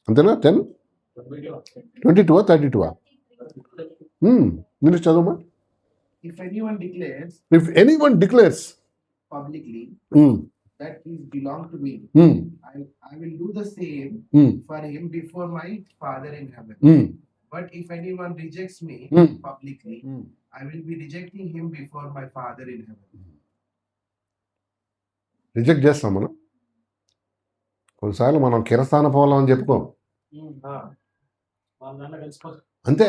అంతేనా? 10:22 32 మీరు చదవమా. If anyone declares If anyone declares publicly mm, that he belongs to me, mm, I will do the same mm, for him before my Father in heaven. mm, But if anyone rejects me mm, publicly, mm. I will be rejecting him before my Father in heaven. Reject చేస్తాం మనం. కొన్నిసార్లు మనం కిరస్థాన పోలం అని చెప్పుకోం, అంతే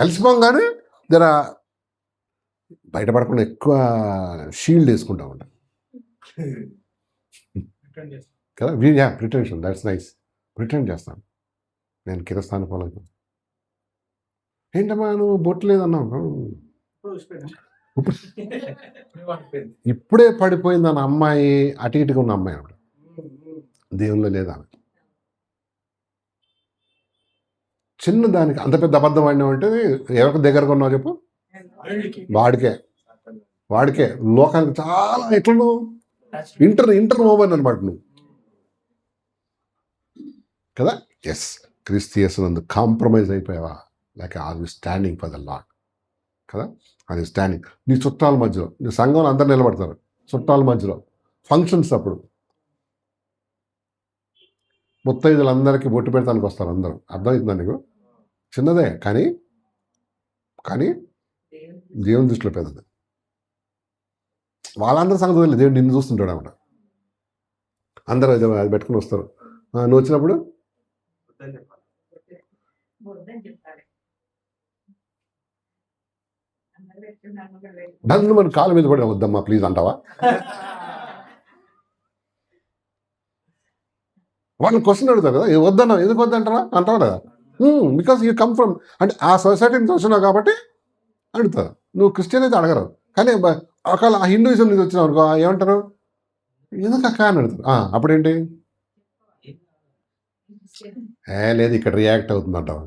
కలిసిపోం. కానీ జర బయటపడకుండా ఎక్కువ షీల్డ్ వేసుకుంటా ఉంటాం కదా. Pretension, that's nice. ప్రిటెండ్ చేస్తాను నేను కిరస్థాన పోలం. ఏంటమ్మా నువ్వు బొట్టు లేదన్నావు, ఇప్పుడే పడిపోయింది అన్న అమ్మాయి, అటు ఇటుగా ఉన్న అమ్మాయి అప్పుడు దేవుల్లో లేదా. చిన్న దానికి అంత పెద్ద అబద్ధం ఆడినావు అంటే ఎవరికి దగ్గరగా ఉన్నావు చెప్పు. వాడికే లోకానికి చాలా ఎట్లా ఇంటర్ ఓవెన్ అనమాట నువ్వు కదా. ఎస్, క్రీస్తు యేసునందు కాంప్రమైజ్ అయిపోయావా, లేక are you standing for the lord కదా. అది స్టాండింగ్. నీ చుట్టాల మధ్యలో, నీ సంఘంలో అందరు నిలబడతారు, చుట్టాల మధ్యలో ఫంక్షన్స్ అప్పుడు ముత్తైదులందరికీ బొట్టు పెడతానికి వస్తారు అందరూ. అర్థమవుతుందా నీకు? చిన్నదే కానీ దేవుని దృష్టిలో పెద్దది. వాళ్ళందరూ సంగతి తెలియదు, దేవుడు నిన్ను చూస్తుంటాడు అన్నమాట. అందరూ అది పెట్టుకుని వస్తారు. నువ్వు వచ్చినప్పుడు నన్ను మన కాళ్ళ మీద పడి వద్దమ్మా ప్లీజ్ అంటావా? వాళ్ళని క్వశ్చన్ అడుగుతారు కదా, వద్దన్నా ఎందుకు వద్దంటారా అంటావు కదా. బికాస్ యూ కమ్ ఫ్రమ్, అంటే ఆ సొసైటీ నుంచి వచ్చినావు కాబట్టి అడుగుతారు. నువ్వు క్రిస్టియన్ అయితే అడగరు. కానీ ఒకవేళ ఆ హిందూయిజం నుంచి వచ్చినావు అనుకో, ఏమంటారు, ఎందుకు అక్క అని అడుగుతారు. అప్పుడేంటి, లేదు ఇక్కడ రియాక్ట్ అవుతుంది అంటావు.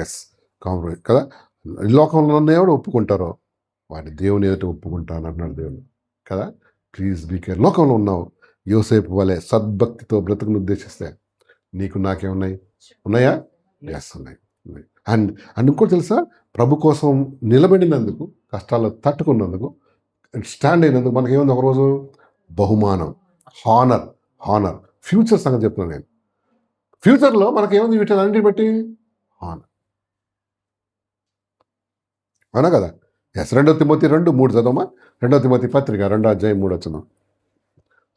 ఎస్, కాంప్రమైజ్ కదా. లోకంలో ఎవడు ఒప్పుకుంటారో వాడి దేవుని ఎదుట ఒప్పుకుంటాను అంటున్నాడు దేవుడు కదా. Please be care. లోకంలో ఉన్నావు, యోసేపు వలె సద్భక్తితో బ్రతుకును ఉద్దేశిస్తే నీకు నాకేమున్నాయి, ఉన్నాయా? ఎస్, ఉన్నాయి. అండ్ ఇంకోటి తెలుసా, ప్రభు కోసం నిలబడినందుకు, కష్టాలు తట్టుకున్నందుకు, స్టాండ్ అయినందుకు మనకేముంది ఒకరోజు బహుమానం, హానర్. ఫ్యూచర్ సంగతి చెప్తున్నాను నేను. ఫ్యూచర్లో మనకేముంది వీటిని బట్టి హానర్, అవునా కదా. Yes, 2 Timothy 2:3 చదవమా. 2 తిమోతి పత్రిక 2వ అధ్యాయం 3 వచ్చిన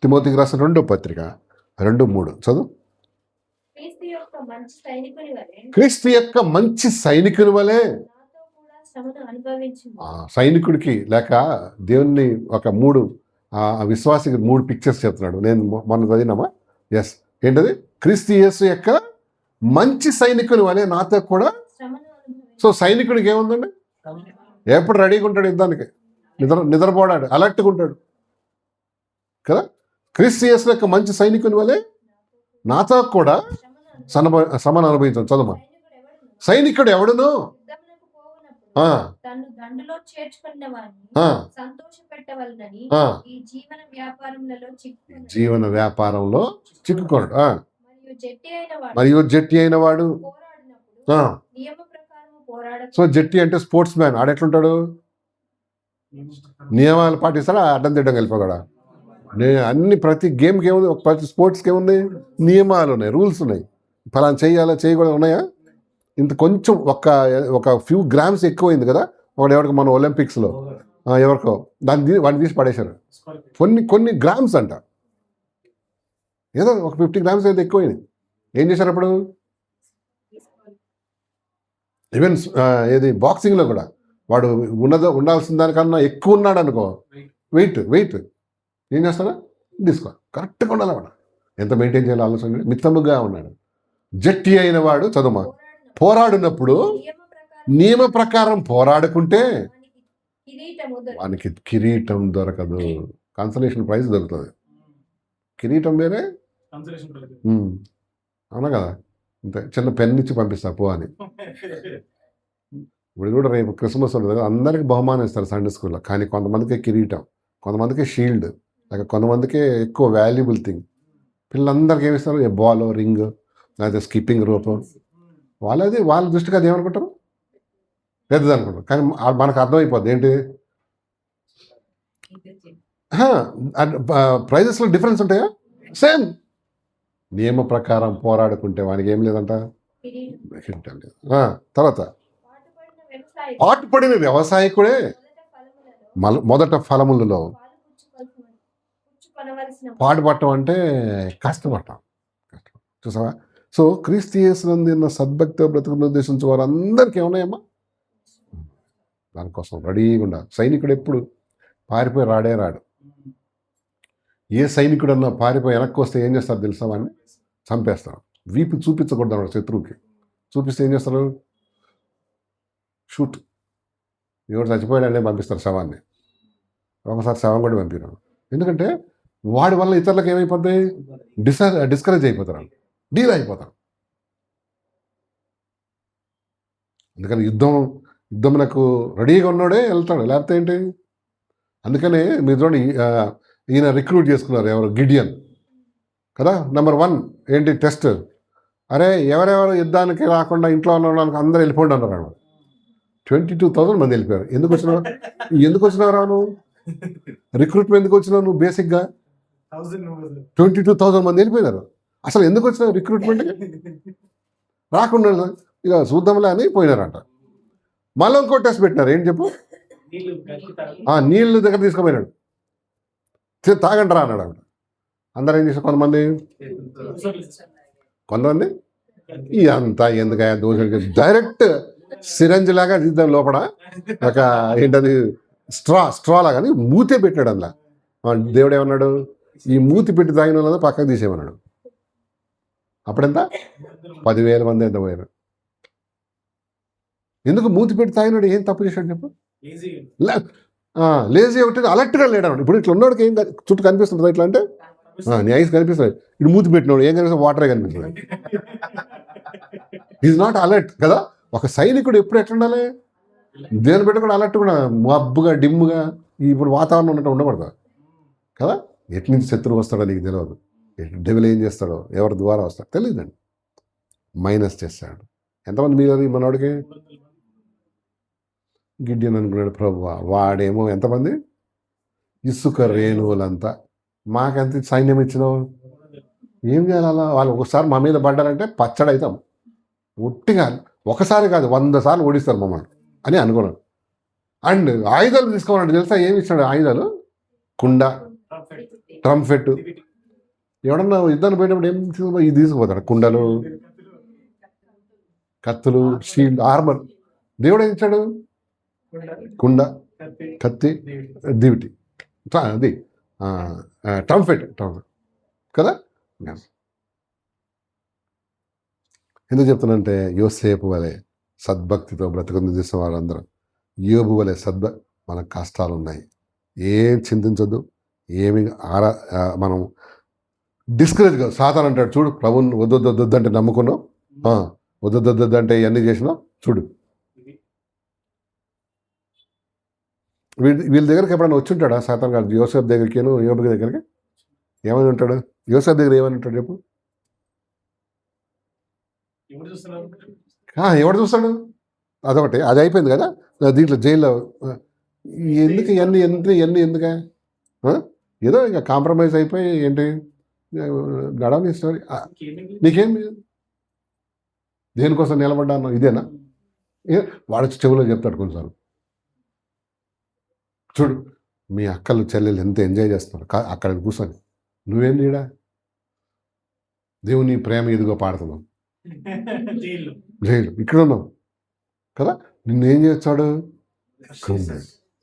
తిమోతికి రాసిన 2వ పత్రిక 2:3 చదువు. క్రీస్తు యొక్క మంచి సైనికుని వలె సైనికుడికి లేక దేవుని ఒక 3 విశ్వాసికి 3 పిక్చర్స్ చెప్తున్నాడు. నేను మొన్న చదివినామా. ఎస్, ఏంటది, క్రీస్తు యేసు యొక్క మంచి సైనికుని వలె నాతో కూడా. సో సైనికుడికి ఏముందండి, ఎప్పుడు రెడీగా ఉంటాడు యుద్ధానికి. నిద్రపోడాడు, అలర్ట్గా ఉంటాడు కదా. క్రీస్తు యేసు యొక్క మంచి సైనికుని వలె నాతో కూడా శ్రమను అనుభవించాను. చదువు. సైనికుడు ఎవడును యుద్ధమునకు పోవునప్పుడు ఆ, తన్ను దండులో చేర్చుకున్న వారిని ఆ, సంతోషపెట్టవలనని ఆ. ఈ జీవన వ్యాపారములలో చిక్కుకున్న జీవన వ్యాపారంలో చిక్కుకోడు. మరియు జట్టి అయిన వాడు మరియు జట్టి అయిన వాడు పోరాడినప్పుడు ఆ, నియమ ప్రకారము పోరాడ సో జట్టి అంటే స్పోర్ట్స్ మ్యాన్. ఆడెట్లుంటాడు? నియమాలు పాటిస్తాడా, అడ్డం తిడ్డం వెళ్ళిపోతాడా? అన్ని ప్రతి గేమ్కి ఏముంది, ప్రతి స్పోర్ట్స్కి ఏముంది? నియమాలు ఉన్నాయి, రూల్స్ ఉన్నాయి. ఫలానా చేయాలా చేయకూడదు ఉన్నాయా? ఇంత కొంచెం ఒక ఫ్యూ గ్రామ్స్ ఎక్కువైంది కదా ఒకటి ఎవరికి మన ఒలింపిక్స్లో ఎవరికో వాడిని తీసి పడేశారు. కొన్ని గ్రామ్స్ అంట, ఏదో ఒక 50 గ్రామ్స్ అయితే ఎక్కువైంది. ఏం చేశారు అప్పుడు? ఈవెన్ ఏది బాక్సింగ్లో కూడా వాడు ఉండాల్సిన దానికన్నా ఎక్కువ ఉన్నాడు అనుకో, వెయిట్ ఏం చేస్తాడా? తీసుకో. కరెక్ట్గా ఉండాలి వాడు. ఎంత మెయింటైన్ చేయాలో ఆలోచన. మిత్తముగా ఉన్నాడు. జట్టి అయిన వాడు చదువు పోరాడినప్పుడు నియమ ప్రకారం పోరాడుకుంటే వానికి కిరీటం దొరకదు, కన్సలేషన్ ప్రైజ్ దొరుకుతుంది. కిరీటం వేరే, అవునా కదా? అంతే. చిన్న పెన్ ఇచ్చి పంపిస్తా పో అని. ఇప్పుడు కూడా రేపు క్రిస్మస్ ఉంటుంది కదా, అందరికి బహుమానం ఇస్తారు సండే స్కూల్లో. కానీ కొంతమందికి కిరీటం, కొంతమందికి షీల్డ్, లేక కొంతమందికి ఎక్కువ వాల్యుబుల్ థింగ్. పిల్లలందరికీ ఏమిస్తారు? ఏ బాల్, రింగ్, లేకపోతే స్కిప్పింగ్ రోప్. వాళ్ళ దృష్టికి అది ఏమనుకుంటారు? పెద్దది అనుకుంటారు. కానీ మనకు అర్థమైపోద్ది ఏంటి, ప్రైజెస్లో డిఫరెన్స్ ఉంటాయా? సేమ్. నియమ ప్రకారం పోరాడుకుంటే వానికి ఏం లేదంట, కిరీటం లేదు. తర్వాత పాటుపడిన వ్యవసాయకుడే మొదట ఫలములలో పాటుపడటం అంటే కష్టపడటం. చూసావా? సో క్రీస్తు యేసునందు సద్భక్తితో బ్రతుకుని ఉద్దేశించే వారందరికీ ఏమన్నాయమ్మా? దానికోసం రెడీగా ఉండాలి. సైనికుడు ఎప్పుడు పారిపోయి రాడు. ఏ సైనికుడు అన్నా పారిపోయి వెనక్కి వస్తే ఏం చేస్తారు తెలుసా? వాడిని చంపేస్తారు. వీపు చూపించకూడదు అన్నాడు శత్రువుకి. చూపిస్తే ఏం చేస్తారు? షూట్. ఎవరు చచ్చిపోయాడనే పంపిస్తారు శవాన్ని. ఒకసారి శవం కూడా పంపినారు. ఎందుకంటే వాడి వల్ల ఇతరులకు ఏమైపోద్ది? డిస్కరేజ్ అయిపోతారు, డీల్ అయిపోతారు. అందుకని యుద్ధమునకు రెడీగా ఉన్నాడే వెళ్తాడు, లేకపోతే ఏంటి? అందుకనే మీరు చూడండి, ఈయన రిక్రూట్ చేసుకున్నారు ఎవరు? గిడియన్ కదా. నెంబర్ 1 ఏంటి? టెస్ట్. అరే ఎవరెవరు యుద్ధానికి రాకుండా ఇంట్లో ఉండడానికి అందరూ వెళ్ళిపోండి అన్నారు. 22,000 మంది వెళ్ళిపోయారు. ఎందుకు వచ్చినావు రా నువ్వు? రిక్రూట్మెంట్ ఎందుకు వచ్చినావు నువ్వు? బేసిక్గా 22,000 మంది వెళ్ళిపోయినారు. అసలు ఎందుకు వచ్చినావు రిక్రూట్మెంట్? రాకుండా ఇక చూద్దాంలే అని పోయినారంట. మళ్ళీ ఇంకో టెస్ట్ పెట్టినారు. ఏంటి చెప్పు? నీళ్ళు దగ్గర తీసుకుపోయినాడు. తాగండి రా అన్నాడు. ఆవిడ అందరూ ఏం చేశారు? కొంతమంది అంతా ఎందుకయా దోషులకి డైరెక్ట్ సిరంజ్ లాగా తీద్దాం లోపల ఒక ఏంటది స్ట్రా లాగా మూతే పెట్టాడు. అందులో దేవుడు ఏమన్నాడు? ఈ మూతి పెట్టి తాగిన వాళ్ళ పక్కకు తీసేయమన్నాడు. అప్పుడెంత? 10,000 మంది ఎంత పోయారు. ఎందుకు మూతి పెట్టి తాగినాడు? ఏం తప్పు చేశాడు చెప్పు? లేజీ ఒకటి, అలర్ట్గా లేడన్నాడు. ఇప్పుడు ఇట్లా ఉన్నోడికి ఏం చుట్టూ కనిపిస్తుంది ఇట్లా అంటే నీ ఐస్ కనిపిస్తుంది. ఇటు మూతి పెట్టినాడు ఏం కనిపిస్తుంది? వాటరే కనిపిస్తుంది. ఈజ్ నాట్ అలర్ట్ కదా. ఒక సైనికుడు ఎప్పుడు ఎట్లా ఉండాలి? దేని పెట్టి కూడా అలర్ట్ కూడా, మబ్బుగా డిమ్ముగా ఇప్పుడు వాతావరణం ఉన్నట్టు ఉండకూడదు కదా. ఎటు నుంచి శత్రువు వస్తాడో నీకు తెలియదు. డెవిల్ ఏం చేస్తాడో, ఎవరి ద్వారా వస్తాడో తెలియదండి. మైనస్ చేస్తాడు. ఎంతమంది మీరు మనవాడికి? గిడ్డియన్ అనుకున్నాడు ప్రభువా. వాడేమో ఎంతమంది? ఇసుక రేణువులంతా. మాకెంత సైన్యం ఇచ్చినావు? ఏం చేయాలి? అలా వాళ్ళు ఒకసారి మా మీద పడ్డారంటే పచ్చడి అవుతాం. ఒట్టిగా ఒకసారి కాదు 100 సార్లు ఓడిస్తారు మమ్మల్ని అని అనుకున్నాడు. అండ్ ఆయుధాలు తీసుకోమన్నాడు. తెలుసా ఏమి ఇచ్చినాడు ఆయుధాలు? కుండ, ట్రంఫెట్. ఎవడన్నా యుద్ధాన్ని పోయినప్పుడు ఏం ఇది తీసుకుపోతాడు? కుండలు, కత్తులు, షీల్డ్, ఆర్మర్. దేవుడు ఏం ఇచ్చాడు? కుండ, కత్తి, దివిటి, అది ట్రంఫెట్ కదా. ఎందుకు చెప్తున్నానంటే యోసేపు వలె సద్భక్తితో బ్రతుకుని చేసిన వారందరూ, యోబు వలె మనకు కష్టాలు ఉన్నాయి. ఏం చింతించొద్దు, ఏమి మనం డిస్కరేజ్ కాదు. సాతాను అంటాడు, చూడు ప్రభుని వద్దు అంటే నమ్ముకున్నావు, వద్దు అంటే ఇవన్నీ చేసినావు, చూడు వీళ్ళ దగ్గరికి ఎప్పుడైనా వచ్చి ఉంటాడా సాతాను గారు? యోసేపు దగ్గరికి, యోబు దగ్గరికి ఏమని ఉంటాడు? యోసేపు దగ్గర ఏమని ఉంటాడు చెప్పు? ఎవడు చూస్తాడు? అదొకటి, అది అయిపోయింది కదా. దీంట్లో జైల్లో ఎందుకు ఇవన్నీ ఎందుకే? ఏదో ఇంకా కాంప్రమైజ్ అయిపోయి ఏంటి గడవని స్టోరీ. నీకేం దేనికోసం నిలబడ్డాను ఇదేనా? వాడు చెవులో చెప్తాడు కొన్నిసార్లు, చూడు మీ అక్కలు చెల్లెలు ఎంత ఎంజాయ్ చేస్తున్నారు అక్కడ కూర్చొని, నువ్వేం చేయడా? దేవుని ప్రేమ ఇదిగో పాడుతున్నావు, జైలు ఇక్కడ ఉన్నావు కదా. నిన్నేం చేస్తాడు?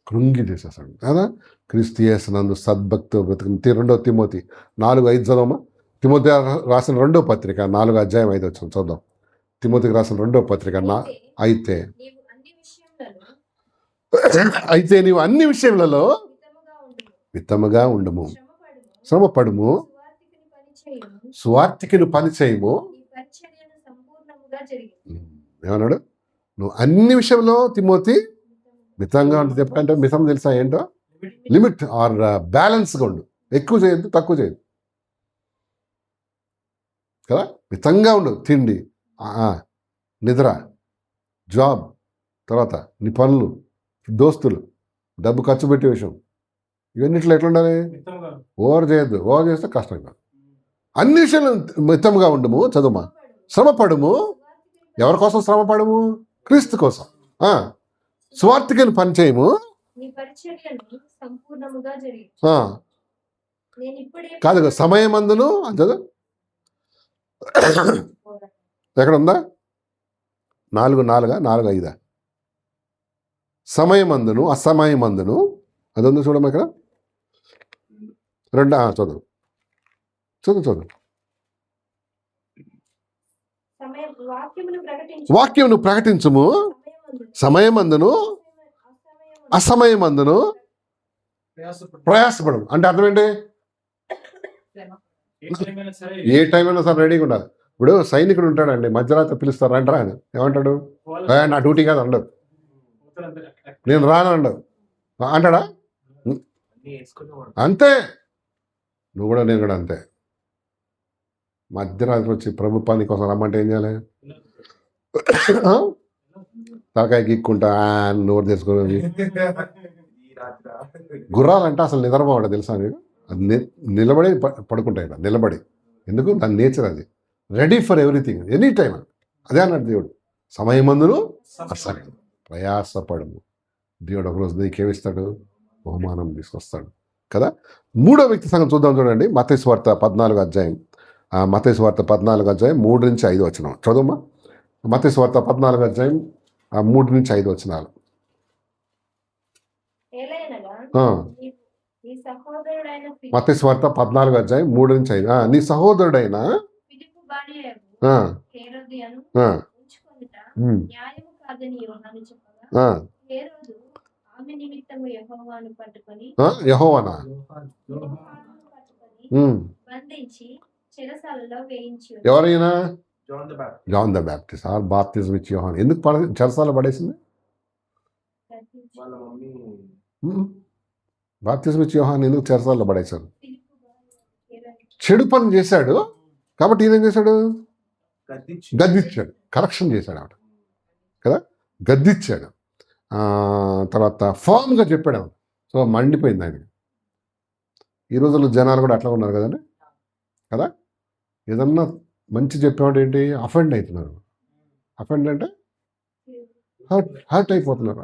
కృంగి చేసేస్తాడు కదా. క్రీస్తు యేసునందు సద్భక్తితో బ్రతుకు. 2 తిమోతి 4:5 చదవమా. తిమోతి రాసిన 2వ పత్రిక 4వ అధ్యాయం 5 వచ్చిన చూద్దాం. తిమోతికి రాసిన 2వ పత్రిక అయితే నీవు అన్ని విషయములలో మితముగా ఉండుము, శ్రమపడుము, స్వార్థికిని పని చేయము. ఏమన్నాడు? నువ్వు అన్ని విషయంలో తిమోతి మితంగా ఉంటుంది. ఎప్పుడంటే మితం తెలుసా ఏంటో? లిమిట్ ఆర్ బ్యాలెన్స్గా ఉండు. ఎక్కువ చేయొద్దు, తక్కువ చేయొద్దు కదా. మితంగా ఉండు. తిండి, నిద్ర, జాబ్, తర్వాత నీ పనులు, దోస్తులు, డబ్బు ఖర్చు పెట్టే విషయం, ఇవన్నిట్లో ఎట్లుండాలి? ఓవర్ చేయొద్దు. ఓవర్ చేస్తే కష్టం కాదు. అన్ని విషయాలు మితంగా ఉండము, చదువుమా, శ్రమపడము. ఎవరి కోసం శ్రమపడము? క్రీస్తు కోసం. స్వార్థికని పని చేయము. కాదు, సమయమందును చదువు. ఎక్కడ ఉందా? 4:4, 4:5. సమయమందును అసమయమందును, అది ఉంది చూడమ్మా ఇక్కడ 2. చదువు. వాక్యమును ప్రకటించుము, సమయమందును అసమయమందును ప్రయాసపడు. అంటే అర్థం ఏంటి? ఏ టైం అయినా సరే రెడీగా ఉండాలి. ఇప్పుడు సైనికుడు ఉంటాడండి, మధ్యరాత్రి పిలుస్తారు అంటారా, ఆయన ఏమంటాడు? నా డ్యూటీ కాదు అండవు, నేను రాను అండవు అంటాడా? అంతే. నువ్వు కూడా, నేను కూడా అంతే. మధ్యరాత్రి వచ్చి ప్రభు పని కోసం రమ్మంటే ఏం చేయాలి? తలకాయ గీక్కుంటా నోరు తెచ్చుకోవాలి. గుర్రాలంటే అసలు నిద్రపోవడం తెలుసా నీకు? అది నిలబడి పడుకుంటాయి, నిలబడి. ఎందుకు? దాని నేచర్ అది. Ready for everything, any time. అదే అన్నాడు దేవుడు. సమయమందును అసలు ప్రయాసపడము. దేవుడు ఒకరోజు నీకేమిస్తాడు? బహుమానం తీసుకొస్తాడు కదా. 3వ వ్యక్తి సంగతి చూద్దాం. చూడండి, మత్తయి సువార్త 14వ అధ్యాయం. మత్తయి సువార్త 14వ అధ్యాయం 3-5 వచనం చదువుమా. మత్తయి సువార్త 14వ అధ్యాయం 3-5 వచనాలు. మత్తయి సువార్త 14వ అధ్యాయం 3-5. నీ సహోదరుడైన యెహోవానా ఎవరైనా? John the Baptist or baptism ఇచ్చి యోహాను. ఎందుకు చెరసాల పడేసింది? బాప్తిజం ఇచ్చి యోహాను ఎందుకు చెరసాలలో పడేశారు? చెడు పని చేశాడు కాబట్టి ఈయన ఏం చేశాడు? గద్దిచ్చాడు, కరెక్షన్ చేశాడు ఆవిడ కదా, గద్దిచ్చాడు. తర్వాత ఫామ్గా చెప్పాడు ఆవిడ. సో మండిపోయింది ఆయనకి. ఈ రోజుల్లో జనాలు కూడా అట్లా ఉన్నారు కదండి కదా. ఏదన్నా మంచి చెప్పేవాడు ఏంటి? అఫెండ్ అవుతున్నారు. అఫెండ్ అంటే హర్ట్ అయిపోతున్నారు.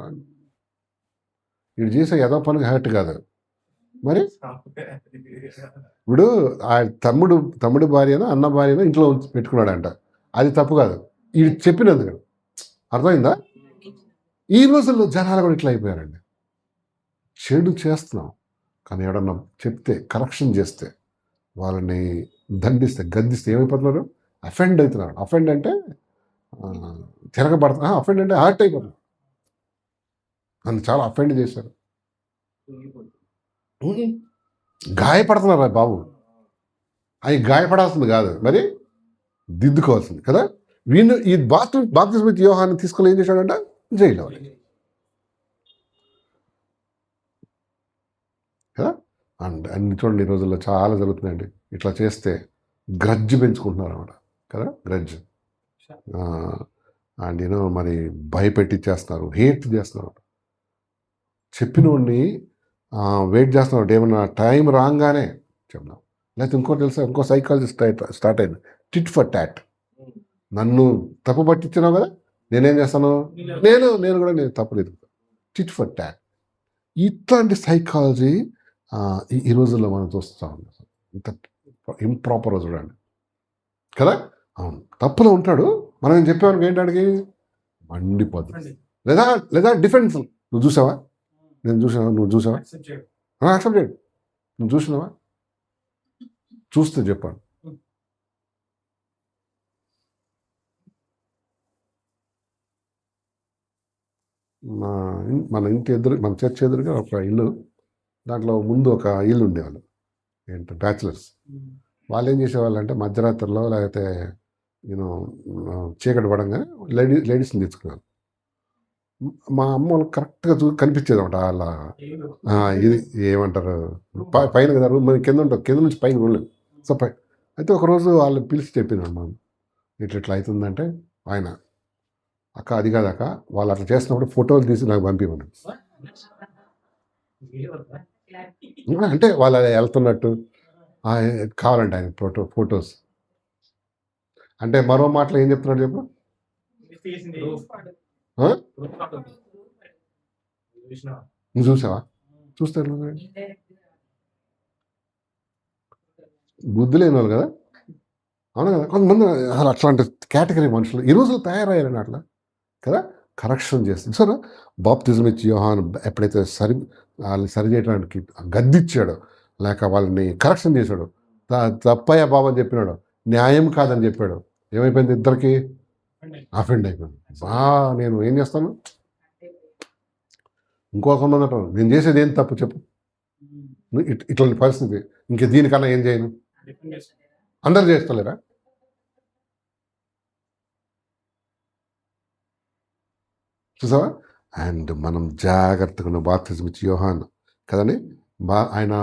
వీడు చేసే ఏదో పనికి హర్ట్ కాదు మరి. ఇప్పుడు ఆ తమ్ముడు భార్యను అన్న భార్యను ఇంట్లో పెట్టుకున్నాడంట, అది తప్పు కాదు. వీడు చెప్పినందుకు అర్థమైందా? ఈ రోజుల్లో జనాలు కూడా ఇట్లా అయిపోయారండి. చెడు చేస్తున్నాం కానీ ఎవడన్నా చెప్తే, కరెక్షన్ చేస్తే, వాళ్ళని దండిస్తే, గద్దిస్తే ఏమైపోతున్నారు? అఫెండ్ అవుతున్నారు. అఫెండ్ అంటే తిరగబడుతున్నా, అఫెండ్ అంటే హర్ట్ అయిపోతున్నారు. నన్ను చాలా అఫెండ్ చేశారు, కుంగిపోతుంది. గాయపడుతున్నారు బాబు. అవి గాయపడాల్సింది కాదు, మరి దిద్దుకోవాల్సింది కదా. వీళ్ళు ఈ బాప్తిస్మ యోహాన్ని తీసుకొని ఏం చేశాడంట? జైలు కదా. అండ్ అన్ని చూడండి, ఈ రోజుల్లో చాలా జరుగుతున్నాయండి. ఇట్లా చేస్తే గ్రడ్జ్ పెంచుకుంటున్నారు అన్నమాట కదా, గ్రడ్జ్. అండ్ యూనో మరి భయపెట్టిచ్చేస్తున్నారు, హేట్ చేస్తున్నారు. చెప్పినోడిని వెయిట్ చేస్తున్నారు, ఏమన్నా టైం రాగానే చెప్దాం. లేకపోతే ఇంకోటి తెలుసా, ఇంకో సైకాలజీ స్టార్ట్ అయింది, టిట్ ఫర్ టాట్. నన్ను తప్పు పట్టించినావు కదా, నేనేం చేస్తాను, నేను కూడా నేను తప్పులేదు, టిట్ ఫర్ టాట్. ఇట్లాంటి సైకాలజీ ఈ రోజుల్లో మనం చూస్తూ ఉన్నాం. ఇంత ఇంప్రాపర్ చూడండి కదా. అవును, తప్పులో ఉంటాడు, మనం ఏం చెప్పామనుకో ఏంటాడికి మండిపోతుంది. లేదా డిఫెన్స్, నువ్వు చూసావా, నేను చూసావా, నువ్వు చూసావా, యాక్సెప్ట్ చేయడు, నువ్వు చూసినావా, చూస్తే చెప్పాను. మన ఇంటి ఎదురు, మన చర్చ్ ఎదురుగా ఒక ఇల్లు, దాంట్లో ముందు ఒక ఇల్లు ఉండేవాళ్ళు, ఏంటంటే బ్యాచులర్స్. వాళ్ళు ఏం చేసేవాళ్ళు అంటే మధ్యరాత్రిలో లేకపోతే నేను చీకటి పడంగా లేడీస్ని తెచ్చుకున్నారు. మా అమ్మ వాళ్ళకి కరెక్ట్గా కనిపించేది అనమాట. అలా ఇది ఏమంటారు, పైన కదా రూమ్, కింద ఉంటుంది, కింద నుంచి పైన రూమ్. సో అయితే ఒకరోజు వాళ్ళు పిలిచి చెప్పినాడు, మనం ఇట్లా అవుతుందంటే ఆయన, అక్క అది కాదక్క, వాళ్ళు అట్లా చేస్తున్నప్పుడు ఫోటోలు తీసి నాకు పంపించమన్నాడు. అంటే వాళ్ళు వెళ్తున్నట్టు కావాలంటే ఆయన ఫొటోస్. అంటే మరో మాటలో ఏం చెప్తున్నాడు చెప్పు, నువ్వు చూసావా, చూస్తే బుద్ధి లేని వాళ్ళు కదా. అవును కదా, కొంతమంది అసలు అట్లాంటి కేటగిరీ మనుషులు ఈ రోజులు తయారయ్యారని అట్లా కదా. కరెక్షన్ చేస్తుంది సార్. బాప్తిజం ఇచ్చి యోహాను ఎప్పుడైతే వాళ్ళని సరి చేయడానికి గద్దిచ్చాడో, లేక వాళ్ళని కరెక్షన్ చేశాడు, తప్పయ్యా బాబు అని చెప్పినాడు, న్యాయం కాదని చెప్పాడు, ఏమైపోయింది, ఇద్దరికి అఫెండ్ అయిపోయింది. నేను ఏం చేస్తాను, ఇంకో సంబంధం అంటాను, నేను చేసేది ఏం తప్పు చెప్పు, ఇట్లాంటి పరిస్థితి ఇంక దీనికన్నా ఏం చేయను, అందరు చేస్తలేరా. చూసావా. అండ్ మనం జాగ్రత్తగా బాప్తిజం ఇచ్చి యోహాను కదండి, ఆయన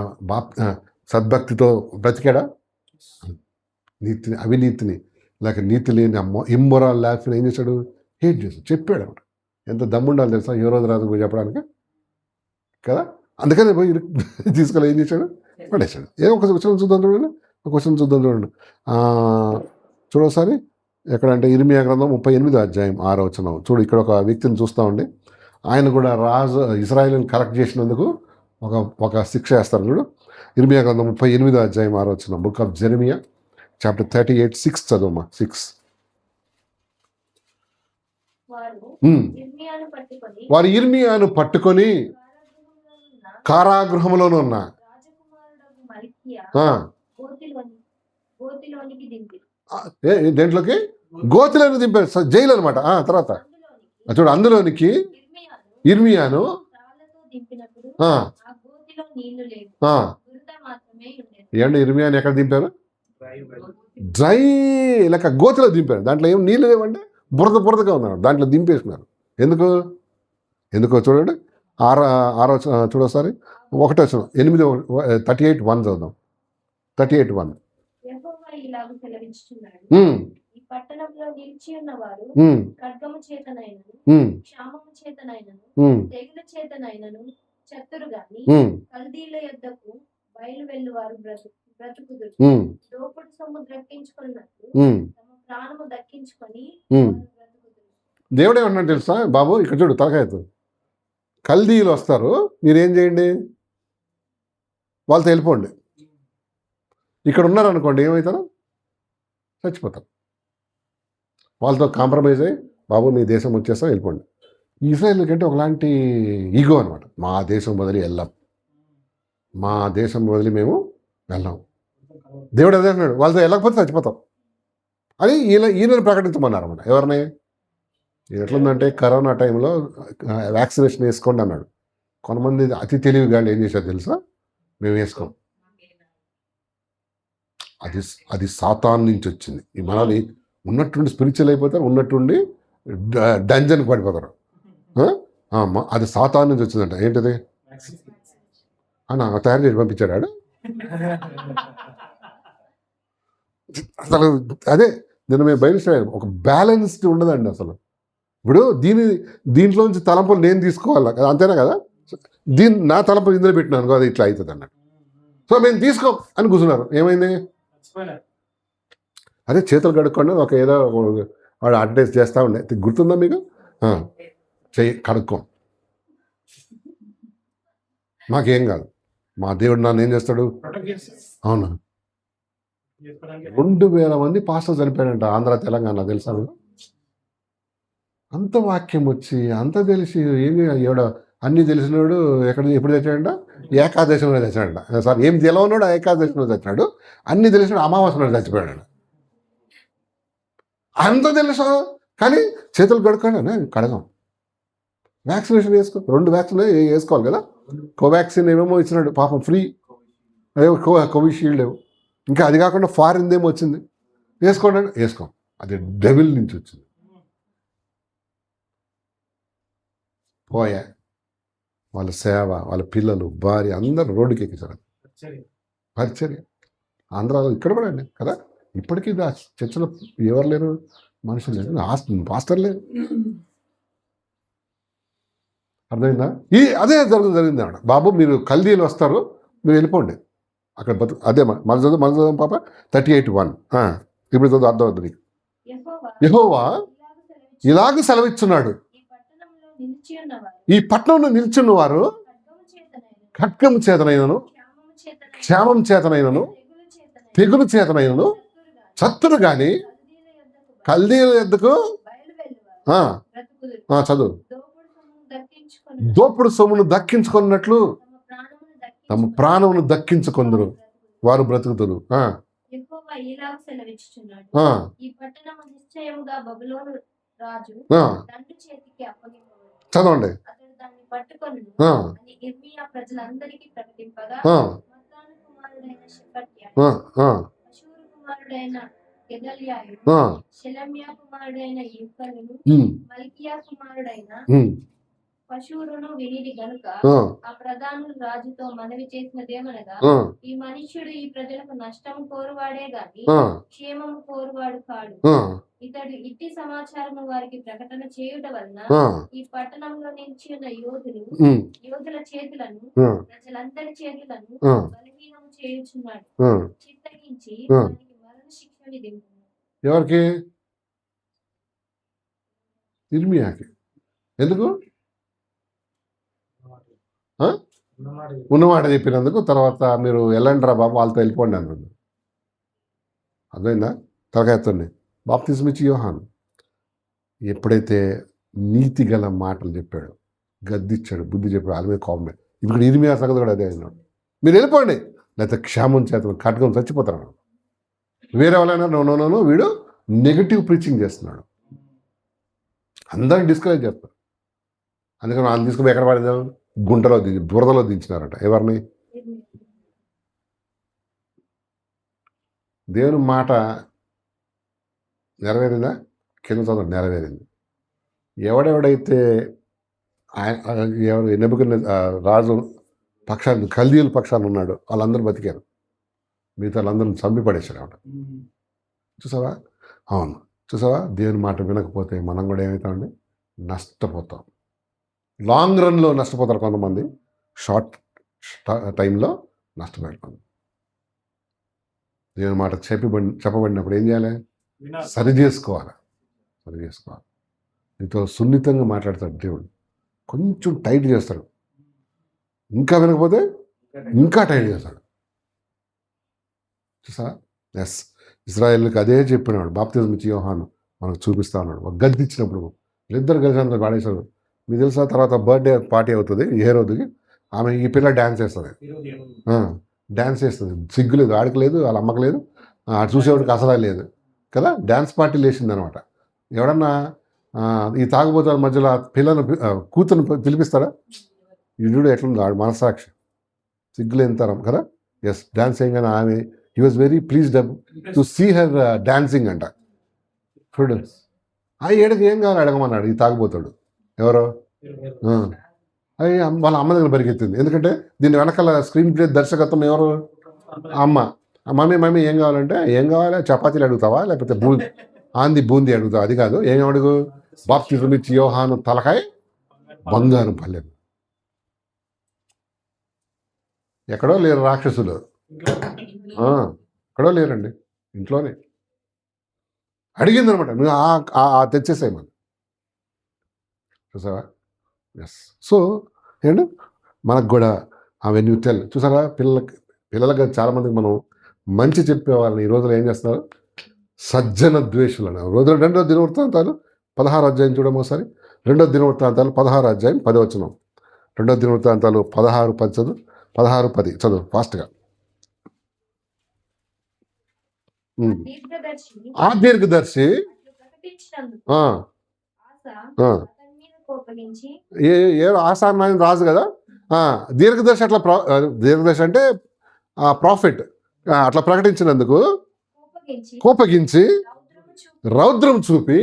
సద్భక్తితో బ్రతికాడా, నీతిని అవినీతిని లేక నీతి లేని ఇమ్మొరాల్ లైఫ్ని ఏం చేశాడు, హేట్ చేశాడు, చెప్పాడు అనమాట. ఎంత దమ్ముండాలి తెలుసా, ఏ రోజు రాదు పోయి చెప్పడానికి కదా. అందుకని పోయి తీసుకొని ఏం చేశాడు, పడేశాడు. ఒక క్వశ్చన్ చూద్దాం చూడండి, ఒక క్వశ్చన్ చూద్దాం చూడండి. చూడసారి ఎక్కడంటే ఇర్మియా గ్రంథం 38వ అధ్యాయం 6వ వచనం. చూడు, ఇక్కడ ఒక వ్యక్తిని చూస్తామండి, ఆయన కూడా రాజు ఇశ్రాయేలుని కరెక్ట్ చేసినందుకు ఒక శిక్ష వేస్తారు. చూడు, ఇర్మియా గ్రంథం 38వ అధ్యాయం 6వ వచనం, బుక్ ఆఫ్ జెరెమియా చాప్టర్ 38, 6 చదువుమా, 6. వారు ఇర్మియాను పట్టుకొని కారాగృహంలోనూ ఉన్న దేంట్లోకి, గోతిలోకి దింపారు, జైలు అనమాట. తర్వాత చూడు, అందులోనికి ఇర్మియాను ఏమంటే ఇర్మియాను ఎక్కడ దింపారు, డ్రై లేక గోతిలో దింపారు. దాంట్లో ఏం నీళ్ళు లేవంటే బురదగా ఉన్నారు, దాంట్లో దింపేసినారు. ఎందుకో చూడండి, 6వ చూడసారి 1వ వచనం, 38:1 చదువుదాం. 38:1. ఈ పట్టణంలో నిలిచి ఉన్నవారు ఖడ్గము చేతనైనను, క్షామము చేతనైనను, తెగులు చేతనైనను చతురు గాని కల్దీల యొద్దకు బయలు వెళ్ళువారు బ్రతుకుదురు. దోపుడు సొమ్ము దక్కించుకున్నట్లు తమ ప్రాణము దక్కించుకొని బ్రతుకుదురు. దేవుడు ఏమన్నాడు తెలుసా బాబు, ఇక్కడ చూడు, తలకాయతో కల్దీలు వస్తారు, మీరేం చేయండి, వాళ్ళతో వెళ్ళిపోండి. ఇక్కడ ఉన్నారనుకోండి, ఏమవుతారు, చచ్చిపోతారు. వాళ్ళతో కాంప్రమైజ్ అయ్యి బాబు మీ దేశం వచ్చేస్తా, వెళ్ళిపోండి. ఇజ్రాయెల్ కంటే ఒకలాంటి ఈగో అనమాట, మా దేశం వదిలి వెళ్ళాం, మా దేశం వదిలి మేము వెళ్ళాం. దేవుడు అదే అన్నాడు, వాళ్ళతో వెళ్ళకపోతే చచ్చిపోతాం అని ఈయనను ప్రకటించమన్నారు అన్నమాట. ఎవరిని, ఎట్లుందంటే కరోనా టైంలో వ్యాక్సినేషన్ వేసుకోండి అన్నాడు. కొంతమంది అతి తెలివిగా ఏం చేశారు తెలుసా, మేము వేసుకోం. అది సాతాన్ నుంచి వచ్చింది. ఈ మనల్ని ఉన్నట్టుండి స్పిరిచువల్ అయిపోతారు, ఉన్నట్టుండి డంజన్కి పడిపోతారు. అది సాతాన్ నుంచి వచ్చిందంట. ఏంటిది అని తయారు చేసి పంపించాడు ఆడు. అసలు అదే నేను మేము బయలుదేరా, ఒక బ్యాలెన్స్డ్ ఉండదండి అసలు. ఇప్పుడు దీంట్లోంచి తలంపులు నేను తీసుకోవాలా కదా, అంతేనా కదా. నా తలంపులు ఇందులో పెట్టినాను కదా, ఇట్లా అవుతుంది అన్నట్టు. సో మేము తీసుకో అని కూర్చున్నారు. ఏమైంది, అదే చేతులు కడుక్కోండి, ఒక ఏదో వాడు అడ్వర్టైజ్ చేస్తూ ఉండే, గుర్తుందా మీకు? చెయ్యి కడుక్కో, మాకేం కాదు, మా దేవుడు నన్ను ఏం చేస్తాడు. అవునా, 2000 మంది పాస్టర్ చనిపోయాడంట ఆంధ్ర తెలంగాణ, తెలుసా మీకు? అంత వాక్యం వచ్చి అంత తెలిసి ఏమి ఎవడ అన్నీ తెలిసినాడు ఎప్పుడు తెచ్చాడంట, ఏకాదశంలో తెచ్చాడంట. సార్ ఏం తెలవన్నాడు, ఏకాదశంలో తెచ్చాడు. అన్నీ తెలిసినాడు, అమావాస్యలో చచ్చిపోయాడు. అంత తెలుసా, కానీ చేతులు కడుక్కోండి, కడగం. వ్యాక్సినేషన్ వేసుకో, 2 వ్యాక్సిన్ వేసుకోవాలి కదా. కోవాక్సిన్ ఏమేమో ఇచ్చినాడు పాపం, ఫ్రీ. కోవిషీల్డ్ ఏమో, ఇంకా అది కాకుండా ఫారిన్ ఏమో వచ్చింది, వేసుకోండి, వేసుకో. అది డెవిల్ నుంచి వచ్చింది. పోయా వాళ్ళ సేవ, వాళ్ళ పిల్లలు, భార్య అందరూ రోడ్డుకి ఎక్కించారు. పరిచర్య ఆంధ్రాలో ఇక్కడ కూడా అండి కదా. ఇప్పటికీ చర్చలో ఎవరు లేరు, మనుషులు లేరు, పాస్టర్ లేరు. అర్థమైందా? అదే జరిగింది అన్నమాట. బాబు మీరు కల్దీలు వస్తారు, మీరు వెళ్ళిపోండి అక్కడ అదే మన చదువు పాప 38:1. ఇప్పుడు చదువు అర్థమవుతుంది నీకు. యెహోవా ఇలాగ సెలవిచ్చున్నాడు, ఈ పట్టణంలో నిల్చున్న వారు ఖడ్గం చేతనైనను, క్షేమం చేతనైనను, తెగులు చేతనైనను చత్తురు గాని కల్దీల యొద్దకు చదువు దోపుడు సొమ్మును దక్కించుకున్నట్లు తమ ప్రాణమును దక్కించుకొందురు, వారు బ్రతుకుతురు. చదవండి. పశువులను వినిది గనుక ఆ ప్రధానులు రాజుతో మనవి చేసినదేమనగా, ఈ మనుష్యుడు ఈ ప్రజలకు నష్టం కోరువాడే గాని క్షేమం కోరువాడు కాడు. ఇతడు ఇట్టి సమాచారము వారికి ప్రకటన చేయుట వలన ఈ పట్టణంలో నిలిచి ఉన్న యోధుల చేతులను, ప్రజలందరి చేతులను బలహీనం చేయుచున్నాడు. చిత్తగించి వారికి మరణ శిక్ష విధించును. ఎవరికి? ఇర్మియాకి. ఎందుకు? ఉన్నమాట చెప్పినందుకు. తర్వాత మీరు వెళ్ళండి రా బాబు, వాళ్ళతో వెళ్ళిపోండి అన్నాడు. అర్థమైందా? తలకాయతోనే బాప్తిజం ఇచ్చి యోహాను ఎప్పుడైతే నీతి గల మాటలు చెప్పాడు, గద్దిచ్చాడు, బుద్ధి చెప్పాడు, వాళ్ళ మీద కోపం. ఇప్పుడు ఇర్మియా సంగతి కూడా అదే అయినాడు. మీరు వెళ్ళిపోండి, లేకపోతే క్షేమం చేత కట్టుకొని చచ్చిపోతారు. వేరే వాళ్ళైనా నో వీడు నెగిటివ్ ప్రీచింగ్ చేస్తున్నాడు, అందరిని డిస్కరేజ్ చేస్తారు. అందుకని వాళ్ళు తీసుకుని ఎక్కడ పడేదాం, గుంటలో బురదలో దించినారట. ఎవరిని? దేవుని మాట నెరవేరిందా? కింద చదువు నెరవేరింది. ఎవడెవడైతే ఎవరు నెబుకద్నెజర్ రాజు పక్షాన్ని, కల్దీయుల పక్షాన్ని ఉన్నాడు, వాళ్ళందరూ బతికారు, మిగతా వాళ్ళందరూ చంపి పడేశారు ఆవిడ. చూసావా? అవును, చూసావా? దేవుని మాట వినకపోతే మనం కూడా ఏమవుతామండి, నష్టపోతాం. లాంగ్ రన్లో నష్టపోతారు కొంతమంది, షార్ట్ టైంలో నష్టపోతాం. దేవుని మాట చెప్పబడినప్పుడు ఏం చేయాలి? సరి చేసుకోవాలి. నీతో సున్నితంగా మాట్లాడతాడు దేవుడు, కొంచెం టైట్ చేస్తాడు. ఇంకా వినకపోతే ఇంకా టైట్ చేస్తాడు. చూసా? ఎస్, ఇశ్రాయేలుకి అదే చెప్పినాడు. బాప్తిజం ఇచ్చి యోహాను మనకు చూపిస్తా ఉన్నాడు. ఒక గది ఇచ్చినప్పుడు వీళ్ళిద్దరు కలిసి అందరూ పాడేశారు. మీకు తెలుసా? తర్వాత బర్త్డే పార్టీ అవుతుంది ఏ రోజుకి, ఆమె ఈ పిల్ల డ్యాన్స్ చేస్తుంది. డ్యాన్స్ చేస్తుంది, సిగ్గులేదు, ఆడకలేదు, వాళ్ళ అమ్మకు లేదు, చూసేవాడికి అసలు లేదు కదా. డ్యాన్స్ పార్టీ లేచింది అనమాట. ఎవడన్నా ఈ తాగుబోతుల మధ్యలో పిల్లను కూతురు పిలిపిస్తాడా? ఇడు ఎట్లుంది ఆడు మనసాక్షి సిగ్గులేంతరం కదా. ఎస్ డాన్సింగ్ అని ఆమె he was very pleased to see her dancing అంట. చూడు ఆ ఏడకి ఏం కావాలి అడగమన్నాడు ఈ తాగుబోతాడు ఎవరో. అది వాళ్ళ అమ్మ దగ్గర పరిగెత్తింది. ఎందుకంటే దీని వెనకాల స్క్రీన్ ప్లే దర్శకత్వం ఎవరు, అమ్మ. మమ్మీ ఏం కావాలంటే ఏం కావాలి, చపాతీలు అడుగుతావా లేకపోతే బూందీ అడుగుతావా, అది కాదు, ఏం అడుగు, బాప్తిజం ఇచ్చి యోహాను తలకాయ బంగారు పల్లెం. ఎక్కడో లేరు రాక్షసులు, ఎక్కడో లేరండి, ఇంట్లోనే అడిగింది అనమాట. నువ్వు తెచ్చేసేయమని చూసావా. ఎస్. సో ఏంటి మనకు కూడా అవన్నీ నువ్వు తెల్ చూసారా. పిల్లలకి చాలామందికి మనం మంచి చెప్పేవాళ్ళని ఈ రోజులో ఏం చేస్తున్నారు, సజ్జన ద్వేషులు అని. రోజులు 2వ దినవృత్తాంతాలు 16వ అధ్యాయం చూడము ఒకసారి. 2వ దినవృత్తాంతాలు 16వ అధ్యాయం 10వ వచనం. 2వ దినవృత్తాంతాలు 16:10 చదువు, 16:10 చదువు ఫాస్ట్గా. ఆ దీర్ఘదర్శి ఏ ఆసాన్ రాజు కదా. దీర్ఘదర్శి అట్లా దీర్ఘదర్శి అంటే ప్రాఫిట్ అట్లా ప్రకటించినందుకు కోపగించి రౌద్రం చూపి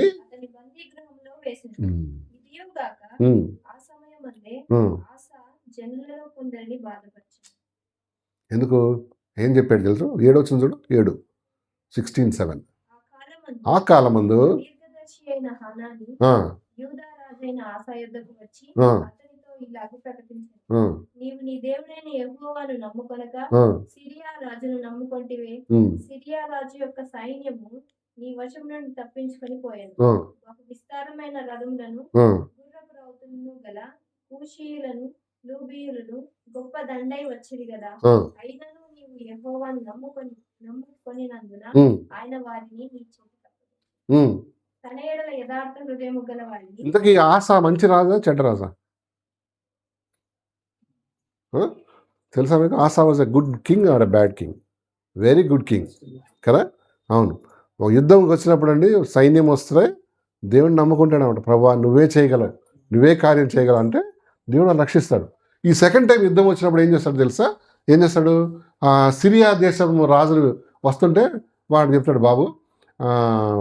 ఎందుకు ఏం చెప్పాడు తెలుసు, 7 వచ్చింది చూడు, 7:16-7. ఆ కాలమందు నీవు నీ దేవుడైన యెహోవాను నమ్ముకొనక సిరియా రాజును నమ్ముకొంటివే. సిరియా రాజు యొక్క సైన్యము నీ వశం నుండి తప్పించుకొని పోయాను. ఒక విస్తారమైన రథములను గుర్రపు రౌతులను గల కూషీయులను లూబీయులను గొప్ప దండై వచ్చింది కదా. అయినను నీవు యెహోవాను నమ్ముకొనినందున ఆయన వారిని నీ చేతి తన ఎడల యథార్థ హృదయము గల వారిని. ఇంతకీ ఆశ మంచి రాజా చెడ్డ రాజా తెలుసా మీకు? Asa was a good king or a bad king? Very good king కదా. అవును. ఒక యుద్ధంకి వచ్చినప్పుడు అండి సైన్యం వస్తే దేవుడిని నమ్ముకుంటాడు అనమాట. ప్రభా నువ్వే చేయగలవు, నువ్వే కార్యం చేయగలవు అంటే దేవుడు రక్షిస్తాడు. ఈ సెకండ్ టైం యుద్ధం వచ్చినప్పుడు ఏం చేస్తాడు తెలుసా? ఏం చేస్తాడు, సిరియా దేశం రాజులు వస్తుంటే వాడు చెప్తాడు, బాబు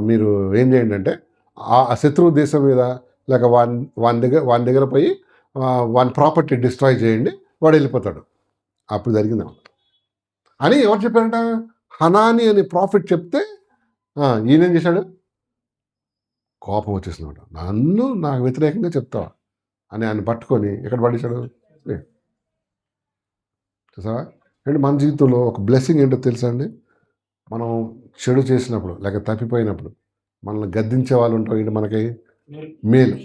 మీరు ఏం చేయండి అంటే ఆ శత్రువు దేశం మీద లేక వాని దగ్గర పోయి వాని ప్రాపర్టీ డిస్ట్రాయ్ చేయండి, వాడు వెళ్ళిపోతాడు. అప్పుడు జరిగింది అని ఎవరు చెప్పారంట? హనాని అని ప్రాఫిట్ చెప్తే ఈయనేం చేశాడు, కోపం వచ్చేసినమాట. నాకు వ్యతిరేకంగా చెప్తావా అని ఆయన పట్టుకొని ఎక్కడ పడేశాడు. చూసావా. అంటే మన జీవితంలో ఒక బ్లెస్సింగ్ ఏంటో తెలుసా అండి, మనం చెడు చేసినప్పుడు లేక తప్పిపోయినప్పుడు మనల్ని గద్దించే వాళ్ళు ఉంటారు. ఏంటి మనకి మేలు.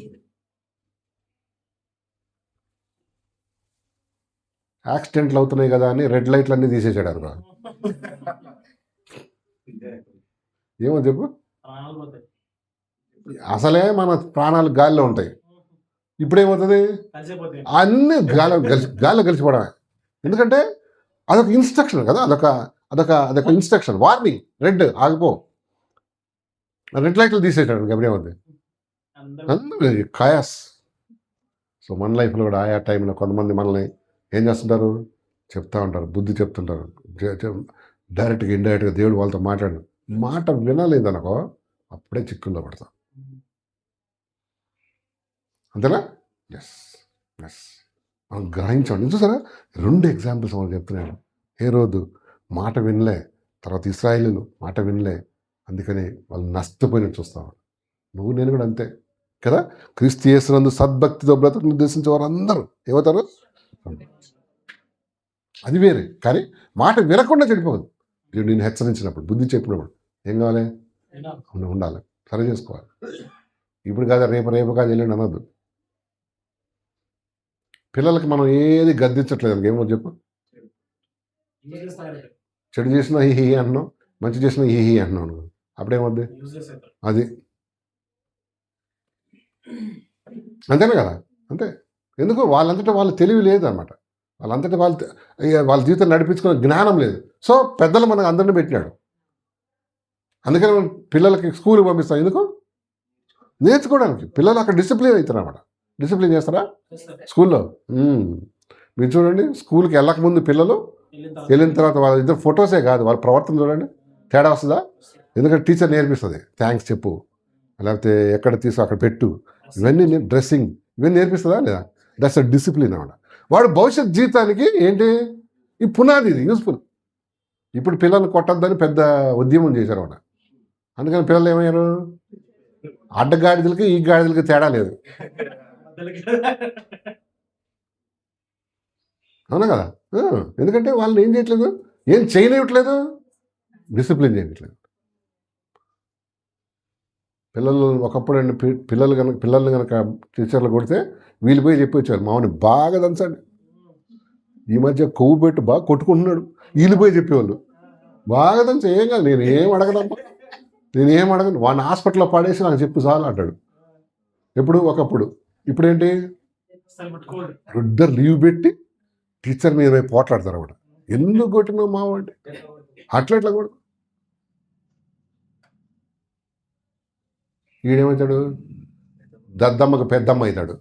యాక్సిడెంట్లు అవుతున్నాయి కదా అని రెడ్ లైట్లు అన్నీ తీసేసాడు అనుకో. ఏమో చెప్పు, అసలే మన ప్రాణాలు గాలిలో ఉంటాయి. ఇప్పుడు ఏమవుతుంది, అన్నీ గాలిలో కలిసిపోవడమే. ఎందుకంటే అదొక ఇన్స్ట్రక్షన్ కదా, అదొక ఇన్స్ట్రక్షన్, వార్నింగ్. రెడ్ ఆగిపో, రెడ్ లైట్లు తీసేసాడు. ఎప్పుడేమవుతుంది అందరూ ఖయాస్. సో మన లైఫ్లో కూడా ఆయా టైంలో కొంతమంది మనల్ని ఏం చేస్తుంటారు, చెప్తా ఉంటారు, బుద్ధి చెప్తుంటారు. డైరెక్ట్గా ఇండైరెక్ట్గా దేవుడు వాళ్ళతో మాట వినలేదనుకో అప్పుడే చిక్కుల్లో పడతాం. అంతేనా? ఎస్ ఎస్ మనం గ్రహించండి. చూసారా 2 ఎగ్జాంపుల్స్ మనం చెప్తున్నాను. హేరోదు మాట వినలే, తర్వాత ఇశ్రాయేలీయులు మాట వినలే, అందుకని వాళ్ళు నష్టపోయినట్టు చూస్తాం. నువ్వు నేను కూడా అంతే కదా. క్రీస్తు యేసునందు సద్భక్తితో బ్రతుకును ఉద్దేశించే వారు అందరూ ఏమవుతారు, అది వేరే. కానీ మాట వినకుండా చెడిపోవద్దు. నేను హెచ్చరించినప్పుడు, బుద్ధి చెప్పినప్పుడు ఏం కావాలి, ఉండాలి, సరి చేసుకోవాలి. ఇప్పుడు కాదు రేపు కాదు వెళ్ళండి అనొద్దు. పిల్లలకి మనం ఏది గద్దించట్లేదు. ఏమో చెప్పు, చెడు చేసినా హీ అంటున్నాం, మంచి చేసినా హీ అంటున్నాం. అప్పుడేమవుద్ది అది, అంతేనా కదా. అంతే. ఎందుకు వాళ్ళంతటా వాళ్ళు తెలివి లేదు అనమాట. వాళ్ళంతటా వాళ్ళ జీవితం నడిపించుకునే జ్ఞానం లేదు. సో పెద్దలు మనకు అందరినీ పెట్టినాడు. అందుకని మనం పిల్లలకి స్కూల్కి పంపిస్తాం. ఎందుకు? నేర్చుకోవడానికి. పిల్లలు అక్కడ డిసిప్లిన్ అవుతారు అన్నమాట. డిసిప్లిన్ చేస్తారా స్కూల్లో? మీరు చూడండి, స్కూల్కి వెళ్ళకముందు పిల్లలు వెళ్ళిన తర్వాత వాళ్ళ ఇద్దరు ఫొటోసే కాదు, వాళ్ళ ప్రవర్తన చూడండి, తేడా వస్తుందా? ఎందుకంటే టీచర్ నేర్పిస్తుంది, థ్యాంక్స్ చెప్పు, లేకపోతే ఎక్కడ తీసు అక్కడ పెట్టు, ఇవన్నీ డ్రెస్సింగ్ ఇవన్నీ నేర్పిస్తుందా లేదా? దట్స్ అ డిసిప్లిన్ అన్నమాట. వాడు భవిష్యత్ జీవితానికి ఏంటి ఈ పునాది, ఇది యూస్ఫుల్. ఇప్పుడు పిల్లల్ని కొట్టద్దని పెద్ద ఉద్యమం చేశారు అన్నమాట. అందుకని పిల్లలు ఏమయ్యారు, అడ్డగాడిదలకి ఈ గాడిదలకి తేడా లేదు, అవునా కదా? ఎందుకంటే వాళ్ళని ఏం చేయట్లేదు, ఏం చేయనివ్వట్లేదు, డిసిప్లిన్ చేయట్లేదు. పిల్లలు ఒకప్పుడు అండి, పిల్లల్ని కనుక టీచర్లు కొడితే వీళ్ళు పోయి చెప్పి వచ్చారు, మామని బాగా దంచండి, ఈ మధ్య కొవ్వు పెట్టి బాగా కొట్టుకుంటున్నాడు, వీళ్ళు పోయి చెప్పేవాళ్ళు బాగా దంచ, ఏం కాదు, నేనేం అడగను, వాడిని హాస్పిటల్లో పడేసి నాకు చెప్పు చాలు అంటాడు. ఎప్పుడు ఒకప్పుడు. ఇప్పుడేంటి, ఇద్దరు లీవ్ పెట్టి టీచర్ మీద పోయి పోట్లాడతారు అన్నమాట. ఎందుకు కొట్టినావు మా వాడిని, అట్లా కూడా. ఈడేమవుతాడు, దద్దమ్మకు పెద్దమ్మ అవుతాడు.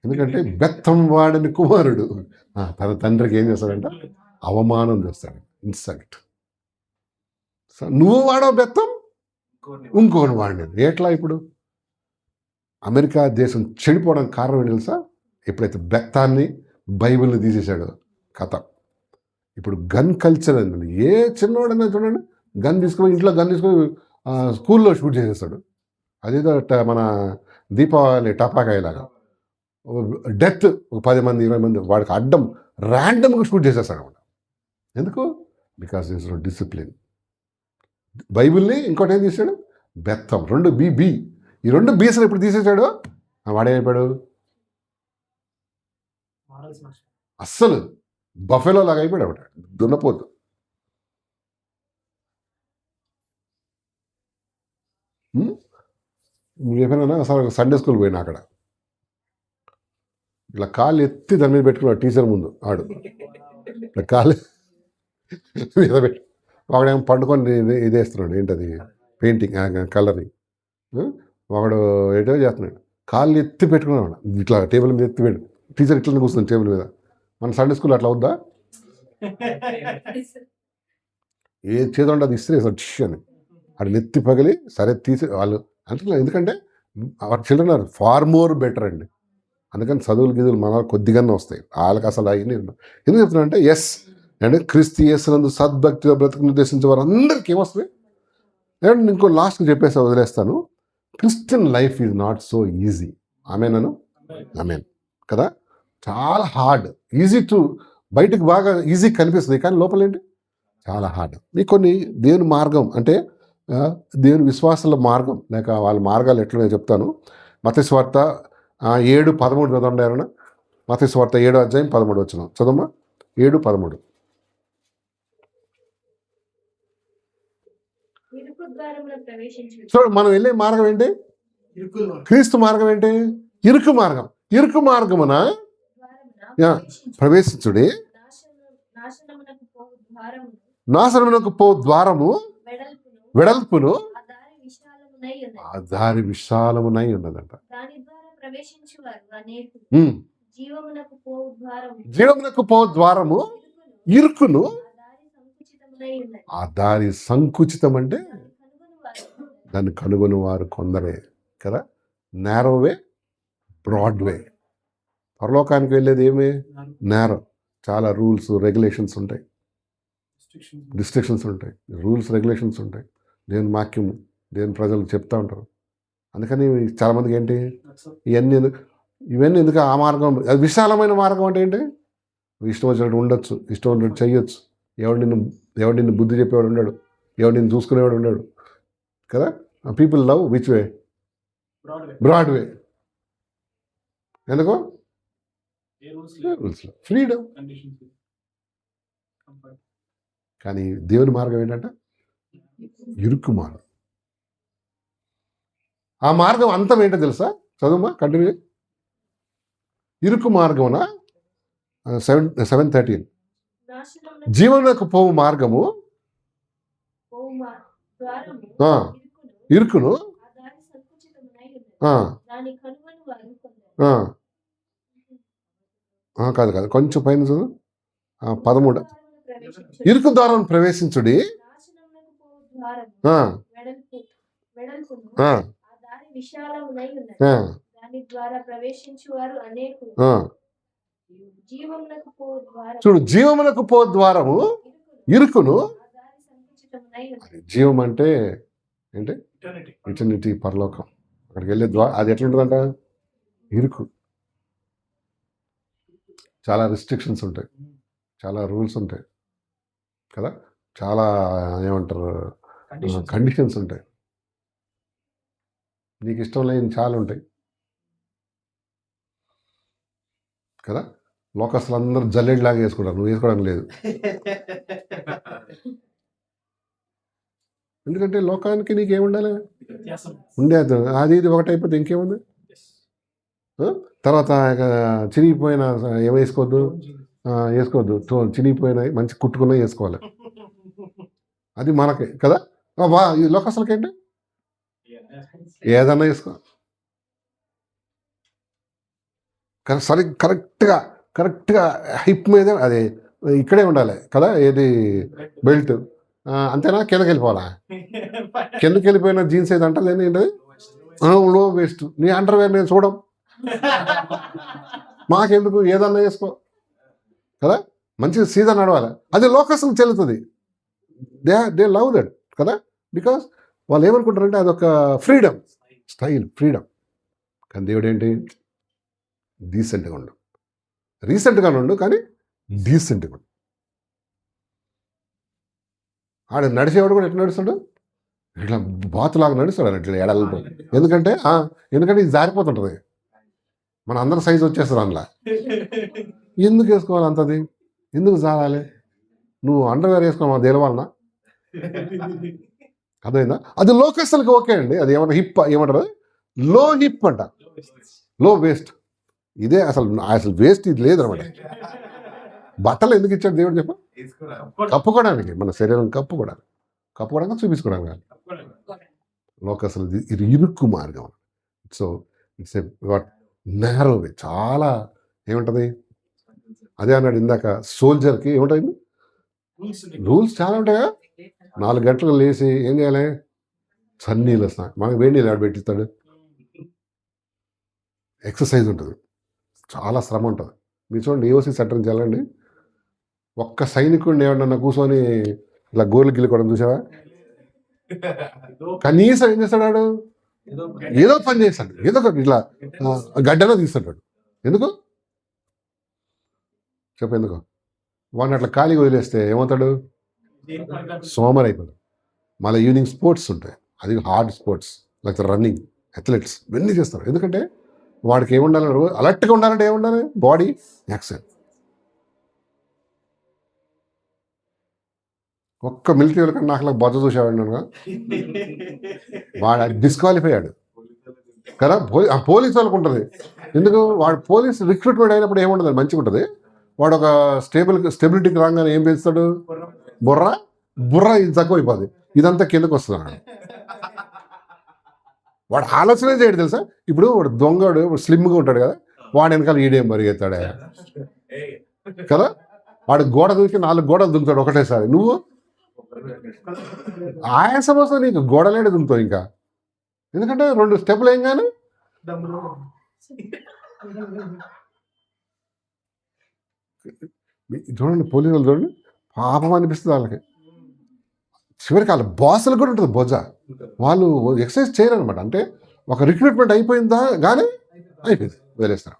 ఎందుకంటే బెత్తం వాడిని కుమారుడు తన తండ్రికి ఏం చేస్తాడంట, అవమానం చేస్తాడు, ఇన్సల్ట్. నువ్వు వాడో బెత్తం, ఇంకోని వాడిని. ఎట్లా ఇప్పుడు అమెరికా దేశం చెడిపోవడానికి కారణం ఏంటి తెలుసా? ఎప్పుడైతే బెత్తాన్ని బైబిల్ని తీసేశాడో కథ. ఇప్పుడు గన్ కల్చర్ అండి, ఏ చిన్నవాడన్నా చూడండి, గన్ తీసుకొని ఇంట్లో గన్ తీసుకొని స్కూల్లో షూట్ చేసేస్తాడు. అదేదో మన దీపావళి టపాకాయలాగా డెత్ 10 మంది 20 మంది వాడికి అడ్డం ర్యాండమ్గా షూట్ చేసేస్తాడు అనమాట. ఎందుకు? Because this no discipline. బైబిల్ని ఇంకోటి ఏం తీసాడు, బెత్తం, 2 బి, ఈ 2 బీస్ని ఎప్పుడు తీసేసాడు, వాడేమైపోయాడు, అస్సలు బఫెలో లాగా అయిపోయాడు అన్నమాట, దున్నపోతు. ఏమైనా అసలు సండే స్కూల్ పోయినా అక్కడ ఇలా కాళ్ళు ఎత్తి దాని మీద పెట్టుకున్నాడు టీచర్ ముందు, ఆడు ఇలా కాళ్ళు మీద పెట్టి ఒకడేమో పండుకొని ఇది వేస్తున్నాడు, ఏంటది పెయింటింగ్ కలరింగ్, ఒకడు ఏటో చేస్తున్నాడు, కాళ్ళు ఎత్తి పెట్టుకున్నాడు ఇట్లా టేబుల్ మీద ఎత్తి పెట్టు, టీచర్ ఇట్లా కూర్చుంది టేబుల్ మీద. మన సండే స్కూల్ అట్లా అవుద్దా? ఏ చేతులు అది ఇస్తే డిష్ అని అది నెత్తి పగిలి సరే తీసి వాళ్ళు అంటున్నారు. ఎందుకంటే our children are far more better అండి. అందుకని చదువులు గిదువులు మన కొద్దిగానే వస్తాయి, వాళ్ళకి అసలు అవన్నీ ఎందుకు చెప్తున్నా అంటే ఎస్ అండ్ క్రీస్తు యేసునందు సద్భక్తిగా బ్రతుకు నిర్దేశించే వారు అందరికీ ఏమొస్తుంది. అండ్ ఇంకో లాస్ట్కి చెప్పేసి వదిలేస్తాను, Christian life is not so easy. Amen కదా, చాలా హార్డ్. ఈజీ టు బయటకు బాగా ఈజీ కనిపిస్తుంది, కానీ లోపల ఏంటి చాలా హార్డ్. మీకు కొన్ని దేవుని మార్గం అంటే దేవుని విశ్వాసాల మార్గం లేక వాళ్ళ మార్గాలు ఎట్లనే చెప్తాను. మత్తయి సువార్త 7:13 చదవండి ఎవరన్నా. మత్తయి సువార్త 7:13 వచ్చిన చదమ్మా. 7:13. చూడు, మనం వెళ్ళే మార్గం ఏంటి, క్రీస్తు మార్గం ఏంటి, ఇరుకు మార్గం. ఇరుకు మార్గమున ప్రవేశించుడి, నాశనమునకు పో ద్వారము వెడల్పును ఆ దారి విశాలమునై ఉన్నదంట. జీవమునకు పో ద్వారము ఇరుకును, ఆ దారి సంకుచితం అంటే దాన్ని కనుగొని వారు కొందరే కదా. నేరో వే, బ్రాడ్ వే. పరలోకానికి వెళ్ళేది ఏమే నేరో, చాలా రూల్స్ రెగ్యులేషన్స్ ఉంటాయి, రిస్ట్రిక్షన్స్ ఉంటాయి, రూల్స్ రెగ్యులేషన్స్ ఉంటాయి. దేవుని వాక్యం దేవుని ప్రజలకు చెప్తూ ఉంటారు. అందుకని చాలామందికి ఏంటి ఇవన్నీ ఎందుకు ఆ మార్గం, అది విశాలమైన మార్గం అంటే ఏంటి, ఇష్టం వచ్చినట్టు ఉండొచ్చు, ఇష్టం వచ్చినట్టు చెయ్యొచ్చు. ఎవడు నిన్ను బుద్ధి చెప్పేవాడు ఉన్నాడు, ఎవడు నిన్ను చూసుకునేవాడు ఉన్నాడు కదా. People love which way, broad way. ఎందుకో రూల్స్లో ఫ్రీడమ్. కానీ దేవుని మార్గం ఏంటంటే ఇరుకు మార్గం. ఆ మార్గం అంతం ఏంటో తెలుసా, చదువుమా కంటిన్యూ. ఇరుకు మార్గమున 7:13 జీవనకు పోవు మార్గము ఇరుకును కాదు కాదు, కొంచెం పైన చదువు. 13. ప్రవేశించుడి. ఇరుకు ద్వారం ప్రవేశించుడి. నాశనమునకు పోవు ద్వారము ఆ, వెడల్పును ఆ, ఆ దారి విశాలమునై ఉన్నది. ఆ, దాని ద్వారా ప్రవేశించువారు అనేకులు. ఆ. జీవమునకు పోవు ద్వారము చూడు, జీవమునకు పో ద్వారము ఇరుకును. ఆ దారి సంకుచితమునై ఉన్నది. జీవం అంటే ఏంటి? Eternity. ఇటర్నిటీ, పరలోకం. అక్కడికి వెళ్ళే అది ఎట్లుంటుందంట? ఇరుకు. చాలా రిస్ట్రిక్షన్స్ ఉంటాయి, చాలా రూల్స్ ఉంటాయి కదా, చాలా ఏమంటారు Conditions. కండిషన్స్ ఉంటాయి. నీకు ఇష్టం లేని చాలా ఉంటాయి కదా. లోకస్తులు అందరూ జల్లెడ్లాగా వేసుకుంటారు, నువ్వు వేసుకోవడానికి లేదు. ఎందుకంటే లోకానికి నీకేముండాలి? వ్యత్యాసం. ఉండేది అది ఇది ఒకటి అయిపోతే ఇంకేముంది? తర్వాత చినిగిపోయిన ఏం వేసుకోవద్దు, వేసుకోవద్దు. చినిగిపోయినాయి మంచి కుట్టుకున్నా వేసుకోవాలి, అది మనకే కదా. ఈ లోకస్తులకేంటి? ఏదన్నా వేసుకో, సరి కరెక్ట్గా హిప్ మీద అది ఇక్కడే ఉండాలి కదా. ఏది బెల్ట్ అంతేనా? కిందకి వెళ్ళిపోవాలా? కిందకి వెళ్ళిపోయిన జీన్స్ ఏది అంటారు ఏంటది? లో వేస్ట్. నీ అండర్వేర్ నేను చూడం, మాకెందుకు, ఏదన్నా వేసుకో కదా. మంచి సీజన్ నడవాలి, అది లోకస్లకు చెల్లుతుంది. దే లవ్ దట్ కదా, బికాస్ వాళ్ళు ఏమనుకుంటారంటే అదొక ఫ్రీడమ్, స్టైల్, ఫ్రీడమ్. కానీ దేవుడు ఏంటి? డీసెంట్గా ఉండు, రీసెంట్గా ఉండు, కానీ డీసెంట్గా ఉండు. ఆడ నడిచేవాడు కూడా ఎట్లా నడుస్తాడు? ఇట్లా బాతులాగా నడుస్తాడు అని, ఇట్లా ఎడలతో. ఎందుకంటే ఇది జారిపోతుంటుంది, మన అందరి సైజు వచ్చేస్తుంది అందులో. ఎందుకు వేసుకోవాలి అంతది? ఎందుకు జారాలి? నువ్వు అండర్వేర్ వేసుకోమా దేనివలన? అదైందా? అది లోకస్తులకి ఓకే అండి. అది ఏమంటారు? హిప్ ఏమంటారు? లో హిప్ అంట, లో వేస్ట్. ఇదే అసలు వేస్ట్ ఇది లేదనమాట. బట్టలు ఎందుకు ఇచ్చాడు దేవుడు చెప్పు? కప్పుకోవడానికి, మన శరీరం కప్పుకోవడానికి చూపించుకోవడానికి. లోకస్తులు ఇది ఇరుక్కు మార్గం. సో ఇట్స్ ఏ నేరో వే, చాలా ఏముంటుంది. అదే అన్నాడు ఇందాక, సోల్జర్కి ఏముంటుంది? రూల్స్ చాలా ఉంటాయా. 4 గంటలకు లేచి ఏం చేయాలి? చన్నీళ్ళు వస్తాయి, మనకు వేడి నీళ్ళు ఆడ పెట్టిస్తాడు. ఎక్సర్సైజ్ ఉంటుంది, చాలా శ్రమ ఉంటుంది. మీరు చూడండి, ఏఓసి సెంటర్ నుంచి వెళ్ళండి, ఒక్క సైనికుడిని ఏమన్నా కూర్చొని ఇలా గోర్లు గిల్లుకోవడం చూసావా? కనీసం ఏం చేస్తాడు? ఏదో పని చేస్తాడు, ఏదో ఒకటి ఇట్లా గడ్డలో తీస్తాడు. ఎందుకు చెప్పు? ఎందుకు? వాడిని అట్లా ఖాళీగా వదిలేస్తే ఏమవుతాడు? సోమర్ అయిపోతాడు. మళ్ళీ ఈవినింగ్ స్పోర్ట్స్ ఉంటాయి, అది hard sports like running, athletes ఇవన్నీ చేస్తారు. ఎందుకంటే వాడికి ఏముండాలి? అలర్ట్గా ఉండాలంటే ఏముండాలి? Body action. ఒక్క మిలిటరీ వాళ్ళకన్నా నాకు బొజ్జ చూసేవాడు, వాడు డిస్క్వాలిఫై అయ్యాడు కదా. పోలీసు వాళ్ళకు ఉంటుంది. ఎందుకు? వాడు పోలీస్ రిక్రూట్మెంట్ అయినప్పుడు ఏముంటుంది? మంచిగా ఉంటుంది. వాడు ఒక స్టెబిలిటీకి రాగానే ఏం పెంచుతాడు? బుర్ర ఇది తక్కువ అయిపోద్ది, ఇదంతా కిందకు వస్తుంది అన్నాడు. వాడు ఆలోచనే చేయడు తెలుసా. ఇప్పుడు వాడు దొంగడు స్లిమ్గా ఉంటాడు కదా, వాడు వెనకాల ఈడేం పరిగెత్తాడే కదా. వాడు గోడ దూకి 4 గోడలు దుంకుతాడు ఒకటేసారి. నువ్వు ఆయాసం వస్తుంది నీకు, గోడలేడు దుంకుతావు ఇంకా. ఎందుకంటే 2 స్టెప్పులు ఏం కానీ చూడండి. పోలీసు వాళ్ళు చూడండి, పాపం అనిపిస్తుంది వాళ్ళకి. చివరికి వాళ్ళ బాసులకు కూడా ఉంటుంది బొజ్జ. వాళ్ళు ఎక్సర్సైజ్ చేయరు అనమాట. అంటే ఒక రిక్రూట్మెంట్ అయిపోయిందా కానీ అయిపోయింది, వదిలేస్తారు.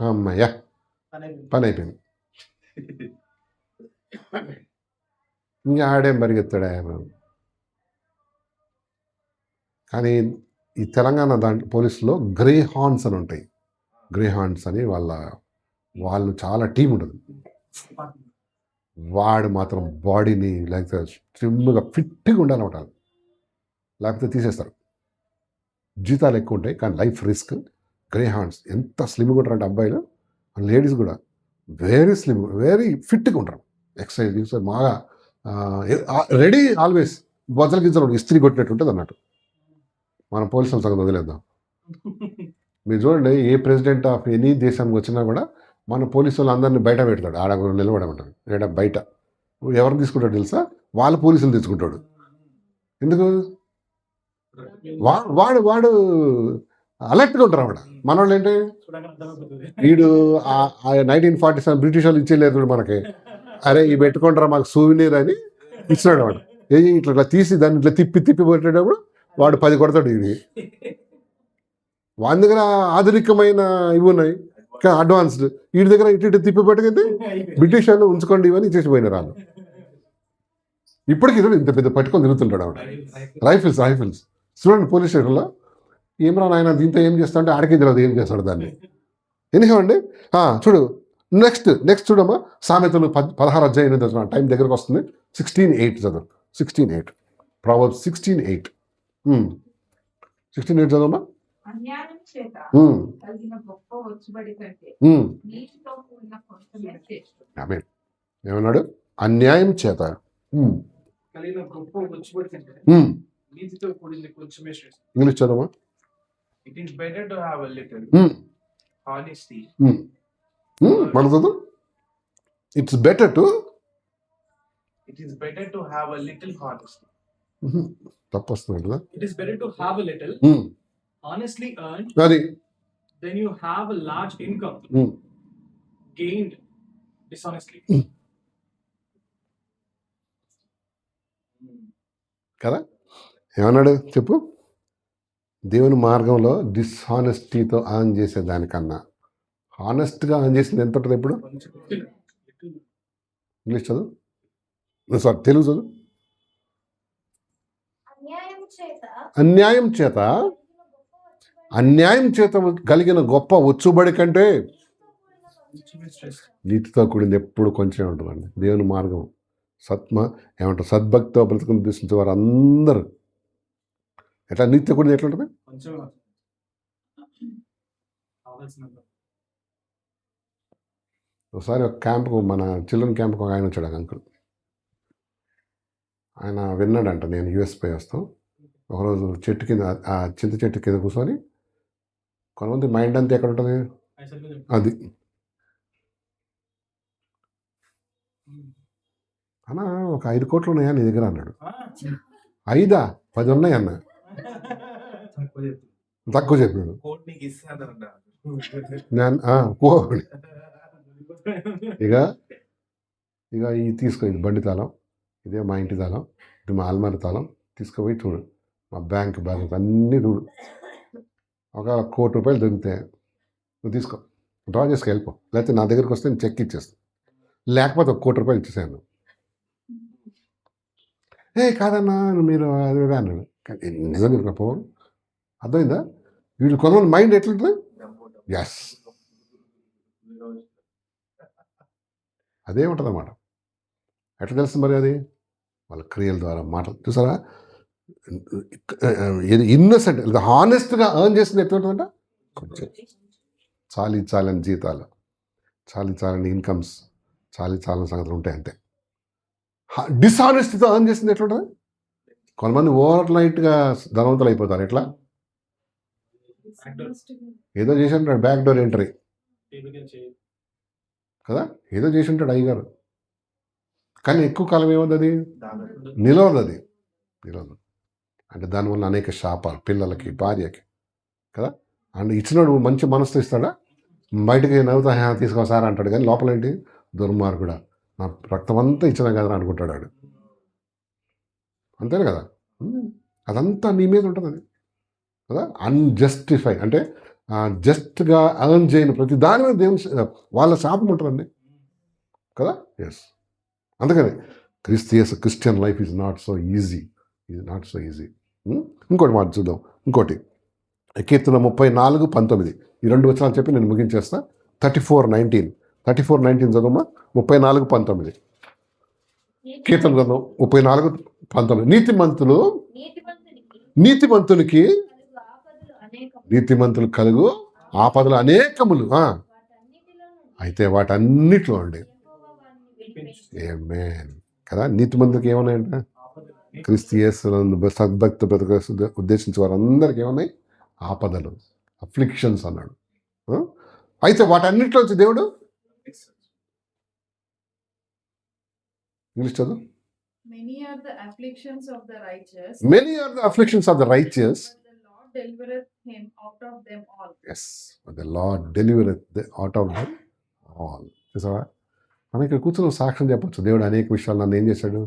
అమ్మయ్యా పని అయిపోయింది. ఇంకా ఆడేం పరిగెత్తాడా. కానీ ఈ తెలంగాణ పోలీసులో గ్రే హార్న్స్ అని ఉంటాయి. గ్రే హార్న్స్ అని వాళ్ళు చాలా టీం ఉంటుంది. వాడు మాత్రం బాడీని లేకపోతే స్లిమ్గా ఫిట్గా ఉండాలన్నమాట, లేకపోతే తీసేస్తారు. జీతాలు ఎక్కువ ఉంటాయి కానీ లైఫ్ రిస్క్. గ్రే హార్న్స్ ఎంత స్లిమ్గా ఉంటారంటే అబ్బాయిలు, లేడీస్ కూడా వెరీ స్లిమ్, వెరీ ఫిట్గా ఉంటారు. ఎక్సర్సైజ్ బాగా రెడీ ఆల్వేస్. బొజ్జల గిజ్జలు ఇస్త్రీ కొట్టినట్టు ఉంటుంది అన్నట్టు. మన పోలీసుల సంగతి వదిలేద్దాం. మీరు చూడండి, ఏ ప్రెసిడెంట్ ఆఫ్ ఎనీ దేశానికి వచ్చినా కూడా మన పోలీసు వాళ్ళు అందరినీ బయట పెడతాడు, ఆడ నిలబడమంటాడు, ఇక్కడ బయట. ఎవరు తీసుకుంటాడు తెలుసా? వాళ్ళ పోలీసులు తీసుకుంటాడు. ఎందుకు? వాడు వాడు అలర్ట్గా ఉంటారు అన్నమాట. మన వాళ్ళు ఏంటి, వీడు 1947 బ్రిటిష్ వాళ్ళు ఇచ్చేయలేదు మనకి, అరే ఈ పెట్టుకుంటారా మాకు సూవినీర్ అని ఇచ్చినాడు అన్నమాట. ఇట్లా తీసి దాన్ని ఇట్లా తిప్పి పెట్టేటప్పుడు వాడు 10 కొడతాడు. ఇది వాడి దగ్గర ఆధునికమైన ఇవి ఉన్నాయి, అడ్వాన్స్డ్. వీడి దగ్గర ఇటు తిప్పి పెట్టుకుంటే బ్రిటిష్ వాళ్ళు ఉంచుకోండి ఇవన్నీ చేసిపోయినారు వాళ్ళు. ఇప్పటికీ ఇంత పెద్ద పట్టుకొని తిరుగుతుంటాడు ఆవిడ. రైఫిల్స్ చూడండి పోలీస్ స్టేషన్లో. ఏమరా నాయన దీంతో ఏం చేస్తా అంటే ఆడికి తెలియదు ఏం చేస్తాడు దాన్ని. ఎనిహో అండి. చూడు నెక్స్ట్ చూడమ్మా, సామెతలు 16 అధ్యాయం చదువు. టైం దగ్గరకు వస్తుంది. 16:8 చదువు. 16:8 Proverbs 16:8 16:8 చదవమ్మా. అన్యాయం చేత కలిగిన గొప్ప వచ్చుబడి కంటే నీతితో కూడిన కొంచెమే శ్రేష్ఠం. ఆమేన్. ఏమన్నాడు? అన్యాయం చేత కలిగిన గొప్ప వచ్చుబడి కంటే నీతితో కూడింది కొంచెమే శ్రేష్టం. English చదవమ్మా. It is better to have a little honesty. మన చదువు. It's better to It is better to have a little honesty. తప్పు వస్తుంది కదా. It is better to have a little honestly earned అది than you have a large income gained dishonestly. కదా. ఏమన్నాడు చెప్పు? దేవుని మార్గంలో డిస్హానెస్టీతో ఆన్ చేసే దానికన్నా హానెస్ట్గా ఆన్ చేసింది ఎంత ఉంటుంది? ఇప్పుడు ఇంగ్లీష్ చదువు, సారీ తెలుగు చదువు. అన్యాయం చేత కలిగిన గొప్ప వచ్చుబడి కంటే నీతితో కూడింది ఎప్పుడు కొంచెం ఉంటుందండి. దేవుని మార్గం ఏమంటారు, సద్భక్తితో బ్రతుకుని ఉద్దేశించే వారు అందరూ ఎట్లా నీతితో కూడింది ఎట్లా ఉంటుంది? ఒకసారి ఒక క్యాంప్కు, మన చిల్డ్రన్ క్యాంప్కి ఒక ఆయన వచ్చాడు, అంకుల్. ఆయన విన్నాడంట నేను యూఎస్ పోయి వస్తాం. ఒకరోజు చెట్టు కింద, ఆ చింత చెట్టు కింద కూర్చొని, కొంతమంది మైండ్ అంతా ఎక్కడ ఉంటుంది అది. అన్న ఒక 5 కోట్లు ఉన్నాయా నీ దగ్గర అన్నాడు. 5 10 ఉన్నాయి అన్న. తక్కువ చెప్పాడు. ఇక ఇది తీసుకో, ఇది బండి తాళం, ఇదే మా ఇంటి తాళం, ఇది మా అల్మారి తాళం, తీసుకుపోయి చూడు మా బ్యాంక్ బ్యాలెన్స్ అన్నీ చూడు. ఒక ₹1,00,00,000 దొరికితే నువ్వు తీసుకో, డ్రా చేసుకు వెళ్ళిపో, లేకపోతే నా దగ్గరికి వస్తే నేను చెక్ ఇచ్చేస్తాను, లేకపోతే ₹1,00,00,000 ఇచ్చేసాను. కాదన్నా మీరు అదే అన్నాడు. నిజం చెప్పినపో అర్థమైందా? వీళ్ళు కొంతమంది మైండ్ ఎట్లుంటుంది? ఎస్, అదే ఉంటుంది అన్నమాట. ఎట్లా తెలుస్తుంది మరి? అది వాళ్ళ క్రియల ద్వారా, మాటలు. చూసారా, ఇది ఇన్నోసెంట్ లేదా హానెస్ట్గా ఎర్న్ చేసింది ఎట్లా ఉంటుందంట? కొంచెం చాలని జీతాలు, చాలని ఇన్కమ్స్, చాలని సంగతులు ఉంటాయి అంతే. డిస్హానెస్ట్తో ఎర్న్ చేసింది ఎట్లా ఉంటుంది? కొంతమంది ఓవర్ నైట్గా ధనవంతులు అయిపోతారు. ఎట్లా? ఏదో చేసి ఉంటాడు, బ్యాక్ డోర్ ఎంట్రీ కదా, ఏదో చేసి ఉంటాడు అయ్యగారు. కానీ ఎక్కువ కాలం ఏముంది, అది నిలవదు. అది నిలవదు అంటే దానివల్ల అనేక శాపాలు పిల్లలకి, భార్యకి కదా. అండ్ ఇచ్చినాడు మంచి మనసుతో ఇస్తాడా, బయటకి నవ్వుతా తీసుకోసారా అంటాడు, కానీ లోపల ఏంటి? దుర్మార్గుడా, నా రక్తం అంతా ఇచ్చినా కదా అనుకుంటాడు వాడు. అంతేనే కదా. అదంతా నీ మీద ఉంటుంది అది కదా. అన్జస్టిఫై అంటే జస్ట్గా ఎర్న్ చేయని ప్రతి దాని మీద దేవుని వాళ్ళ శాపం ఉంటుందండి కదా. ఎస్, అందుకని Christian life is not so easy. ఇంకోటి మాట చూద్దాం. ఇంకోటి కీర్తన 34:19 ఈ 2 వచనాలు చెప్పి నేను ముగించేస్తా. 34:19 చదువుమా. 34:19 కీర్తన గ్రంథం 34:19. నీతిమంతులు కలుగు ఆపదలు అనేకములు, అయితే వాటన్నిటిలో అండి ఆమేన్ కదా. నీతిమంతులకి ఏమన్నాయంట? క్రీస్తు యేసునందు సద్భక్తి బ్రతుకు ఉద్దేశించే వారందరికీ ఏమన్నాయి? ఆపదలు అఫ్లిక్షన్స్ అన్నాడు. అయితే వాటన్నిటిలో వచ్చి దేవుడు ఇంగ్లీష్ చదువు. Many are the afflictions of the righteous, many are the afflictions of the righteous, but the Lord delivereth him out of them all. Yes the Lord delivereth out of them all. చూసావా, మనం ఇక్కడ కూర్చొని సాక్ష్యం చెప్పొచ్చు. దేవుడు అనేక విషయాలు నన్ను ఏం చేశాడు,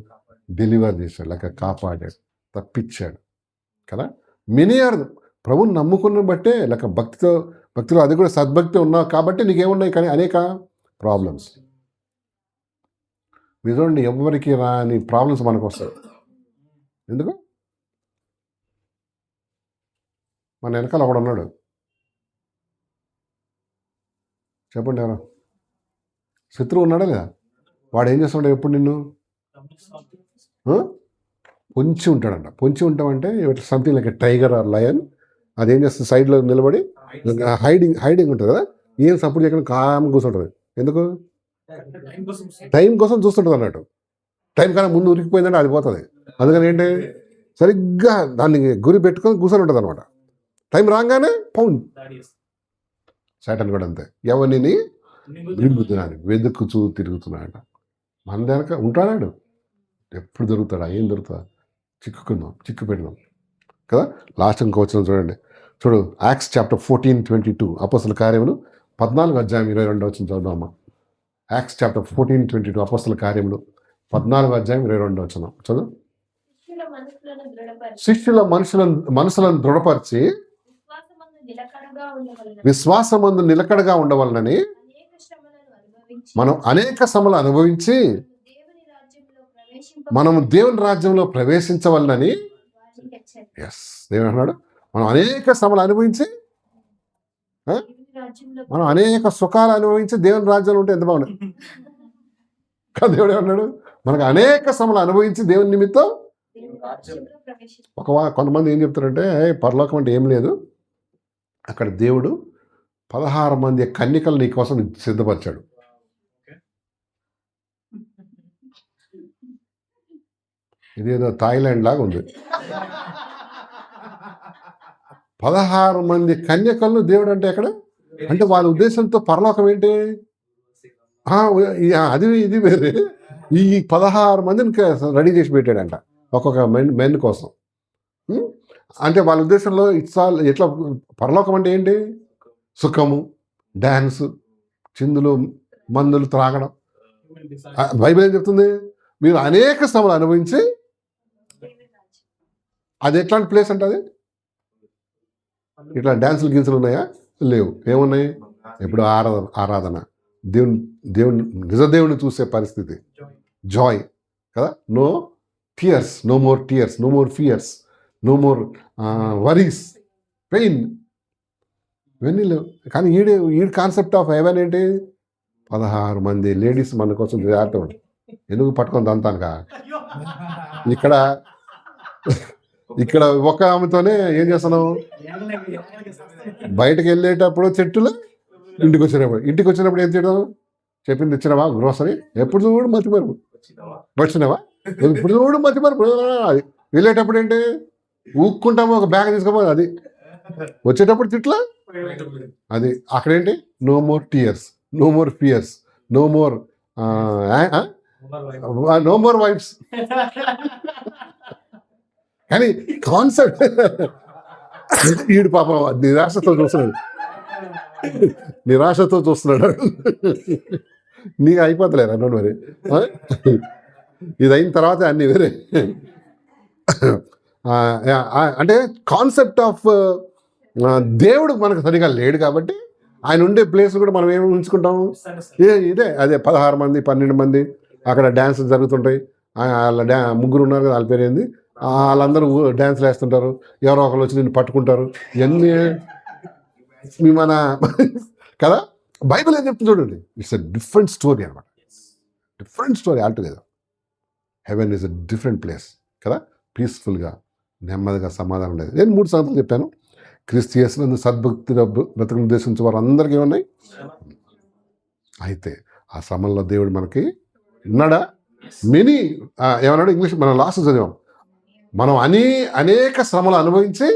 డెలివర్ చేశాడు, లేక కాపాడాడు, తప్పించాడు కదా. మెనీ ఆర్, ప్రభుని నమ్ముకున్న బట్టే, లేక భక్తిలో అది కూడా సద్భక్తి ఉన్నావు కాబట్టి నీకేమున్నాయి, కానీ అనేక ప్రాబ్లమ్స్. చూడండి, ఎవరికి రాని ప్రాబ్లమ్స్ మనకు వస్తాయి. ఎందుకు? మన వెనకాల ఒకడు ఉన్నాడు, చెప్పండి ఎవరో శత్రువు ఉన్నాడా లేదా? వాడు ఏం చేస్తాడు ఎప్పుడు నిన్ను పొంచి ఉంటాడంట. పొంచి ఉంటామంటే something like tiger or lion. అదేం చేస్తుంది, సైడ్లో నిలబడి హైడింగ్ ఉంటుంది కదా, ఏం సపోర్ట్ చేయకుండా కామ్ కూర్చుంటుంది. ఎందుకు? టైం కోసం చూస్తుంటుంది అన్నట్టు. టైం కన్నా ముందు ఉరికిపోయిందంటే అది పోతుంది. అందుకని ఏంటి, సరిగ్గా దాన్ని గురి పెట్టుకొని కూర్చొని ఉంటుంది అనమాట. టైం రాగానే పౌన్. సైటన్ కూడా అంతే, ఎవరిని మింగుతున్నాడు, వెతుకుచూ తిరుగుతున్నాడు. మన వెనక ఉంటాడు, ఎప్పుడు దొరుకుతాడా, ఏం దొరుకుతుందా, చిక్కు పెడదాం కదా. లాస్ట్ ఇంకో వచ్చిన చూడండి, చూడు యాక్ట్స్ చాప్టర్ 14:22, అపోస్తల కార్యములు 14:22 చదువుదామా. యాక్ట్స్ చాప్టర్ 14:22, అపోస్తల కార్యములు 14:22 చదువు. శిష్యుల మనసులను దృఢపరిచి విశ్వాసమందు నిలకడగా ఉండవలనని మనం అనేక శ్రమలు అనుభవించి మనము దేవుని రాజ్యంలో ప్రవేశించవలనని. ఎస్, దేవుడు అన్నాడు మనం అనేక శ్రమలు అనుభవించి, మనం అనేక సుఖాలు అనుభవించి దేవుని రాజ్యంలో ఉంటే ఎంత బాగుంది కదా. దేవుడు ఏమన్నాడు, మనకు అనేక శ్రమలు అనుభవించి దేవుని నిమిత్తం. కొంతమంది ఏం చెప్తారంటే, పరలోకం అంటే ఏం లేదు, అక్కడ దేవుడు 16 మంది కన్యకలు నీ కోసం సిద్ధపరిచాడు. ఇదేదో థాయిలాండ్ లాగా ఉంది. 16 మంది కన్యకలను దేవుడు అంటే ఎక్కడ అంటే వాళ్ళ ఉద్దేశంతో పరలోకం ఏంటి, అది ఇది వేరే. ఈ 16 మందిని రెడీ చేసి పెట్టాడంట ఒక్కొక్క మెన్ కోసం. అంటే వాళ్ళ ఉద్దేశంలో ఎట్లా పరలోకం అంటే ఏంటి, సుఖము, డ్యాన్స్, చిందులు, మందులు త్రాగడం. బైబిల్ ఏం చెప్తుంది, మీరు అనేక శ్రమలు అనుభవించి. అది ఎట్లాంటి ప్లేస్ అంటే అది ఇట్లా డ్యాన్సులు గీన్సులు ఉన్నాయా, లేవు. ఏమున్నాయి, ఎప్పుడు ఆరాధన, దేవుని నిజదేవుని చూసే పరిస్థితి, జాయ్ కదా. No tears, no more tears, no more fears, no more worries, pain, ఇవన్నీ లేవు. కానీ ఈడి కాన్సెప్ట్ ఆఫ్ హెవెన్ ఏంటి, 16 మంది లేడీస్ మన కోసం జాగ్రత్త ఉంది. ఎందుకు పట్టుకొని దంతానుక. ఇక్కడ ఒక ఆమెతోనే ఏం చేస్తున్నాం, బయటకు వెళ్ళేటప్పుడు చెట్టులు, ఇంటికి వచ్చినప్పుడు ఏం చేయడం, చెప్పింది ఇచ్చినవా గ్రోసరీ, ఎప్పుడు చూడు మర్చిపోరు, వచ్చినావా ఇప్పుడు చూడు మర్చిపోరు. అది వెళ్ళేటప్పుడు ఏంటి, ఊక్కుంటాము, ఒక బ్యాగ్ తీసుకోపోదు, అది వచ్చేటప్పుడు తిట్లా. అది అక్కడేంటి, no more tears, no more fears, no more wifes. కానీ కాన్సెప్ట్ ఈడు పాపం నిరాశతో చూస్తున్నాడు. నీకు అయిపోతలేరా అన్నాడు. మరి ఇది అయిన తర్వాత అన్ని వేరే. అంటే కాన్సెప్ట్ ఆఫ్ దేవుడు మనకు సరిగా లేడు కాబట్టి ఆయన ఉండే ప్లేస్ కూడా మనం ఏమి ఉంచుకుంటాము, ఇదే అదే 16 మంది 12 మంది అక్కడ డ్యాన్స్ జరుగుతుంటాయి. వాళ్ళ ముగ్గురు ఉన్నారు కదా, వాళ్ళ పేరు ఏంది, వాళ్ళందరూ డ్యాన్స్లు వేస్తుంటారు, ఎవరో ఒకరు వచ్చి నిన్ను పట్టుకుంటారు. ఇవన్నీ మన కదా. బైబిల్ ఏం చెప్తుంది చూడండి, ఇట్స్ ఎ డిఫరెంట్ స్టోరీ అనమాట, different story altogether. Heaven is a different place కదా, పీస్ఫుల్గా, నెమ్మదిగా, సమాధానం ఉండేది. నేను 3 సంగతులు చెప్పాను. క్రీస్తు యేసునందు సద్భక్తి బ్రతుకుని ఉద్దేశించి వారు అందరికీ ఏమున్నాయి. అయితే ఆ శ్రమల్లో దేవుడు మనకి ఉన్నాడా, మెనీ ఏమన్నాడు ఇంగ్లీష్, మనం లాస్ట్ చదివాం, మనం అనేక శ్రమలు అనుభవించి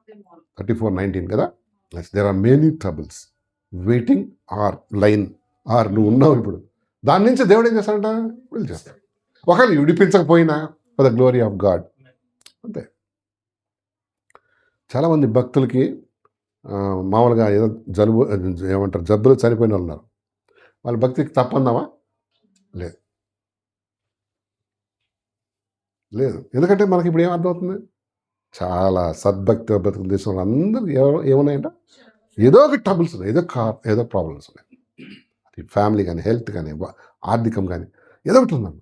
of them all. 34:19 కదా. There are many troubles waiting are line are నువ్వు ఉన్నావు ఇప్పుడు. దాని నుంచి దేవుడు ఏం చేస్తాడంట, వీళ్ళు చేస్తాడు. ఒకవేళ విడిపించకపోయినా for the glory of God, అంతే. చాలామంది భక్తులకి మామూలుగా ఏదో జబ్బులు చనిపోయిన వాళ్ళు ఉన్నారు. వాళ్ళ భక్తికి తప్పందామా? లేదు, లేదు. ఎందుకంటే మనకి ఇప్పుడు ఏం అర్థమవుతుంది, చాలా సద్భక్తి బ్రతుకుల దేశంలో అందరూ ఏమున్నాయంట, ఏదో ఒక ట్రబుల్స్ ఉన్నాయి, ఏదో ప్రాబ్లమ్స్ ఉన్నాయి. అది ఫ్యామిలీ కానీ, హెల్త్ కానీ, ఆర్థికం కానీ, ఏదో ఒకటి ఉందండి.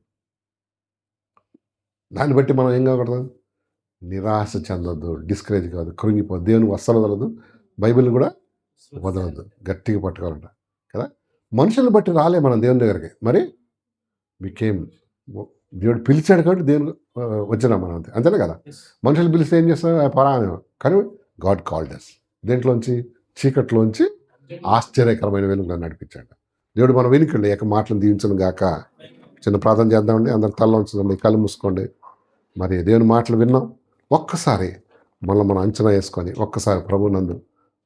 దాన్ని బట్టి మనం ఏం కాకూడదు, నిరాశ చెందొద్దు, డిస్కరేజ్ కాదు, కృంగిపోదు. దేవుని అస్సలు వదలదు, బైబిల్ని కూడా వదలదు, గట్టిగా పట్టుకోవాలంట కదా. మనుషులను బట్టి రాలే మనం దేవుని దగ్గరికి, మరి బికేమ్ దేవుడు పిలిచాడు కాబట్టి దేవుని వచ్చినాం మనం, అంతేనే కదా. మనుషులు పిలిస్తే ఏం చేస్తారు, పరాను. కానీ గాడ్ కాల్డ్ us. దేంట్లోంచి, చీకట్లోంచి ఆశ్చర్యకరమైన వెలుగులో నడిపించాడు దేవుడు. మనం వెనుకండి ఏక మాటలను దీవించను గాక. చిన్న ప్రార్థన చేద్దామండి, అందరు తల్ల ఉంచండి, కళ్ళు మూసుకోండి. మరి దేవుని మాటలు విన్నాం, ఒక్కసారి మనం అంచనా వేసుకొని, ఒక్కసారి ప్రభునందు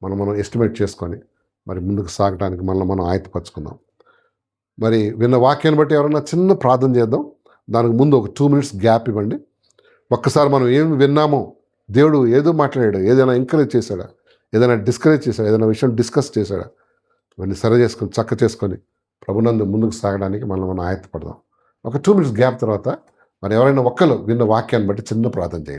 మనం ఎస్టిమేట్ చేసుకొని మరి ముందుకు సాగడానికి మనం ఆయత్తపరచుకుందాం. మరి విన్న వాక్యాన్ని బట్టి ఎవరన్నా చిన్న ప్రార్థన చేద్దాం. దానికి ముందు ఒక 2 minutes గ్యాప్ ఇవ్వండి. ఒక్కసారి మనం ఏం విన్నామో, దేవుడు ఏదో మాట్లాడాడు, ఏదైనా ఎంకరేజ్ చేశాడా, ఏదైనా డిస్కరేజ్ చేశాడా, ఏదైనా విషయం డిస్కస్ చేశాడా, ఇవన్నీ సరి చేసుకొని చక్క చేసుకొని ప్రభునందు ముందుకు సాగడానికి మనం ఆయత్తపడదాం. ఒక 2 minutes గ్యాప్ తర్వాత మరి ఎవరైనా ఒక్కరు విన్న వాక్యాన్ని బట్టి చిన్న ప్రార్థన చేయండి.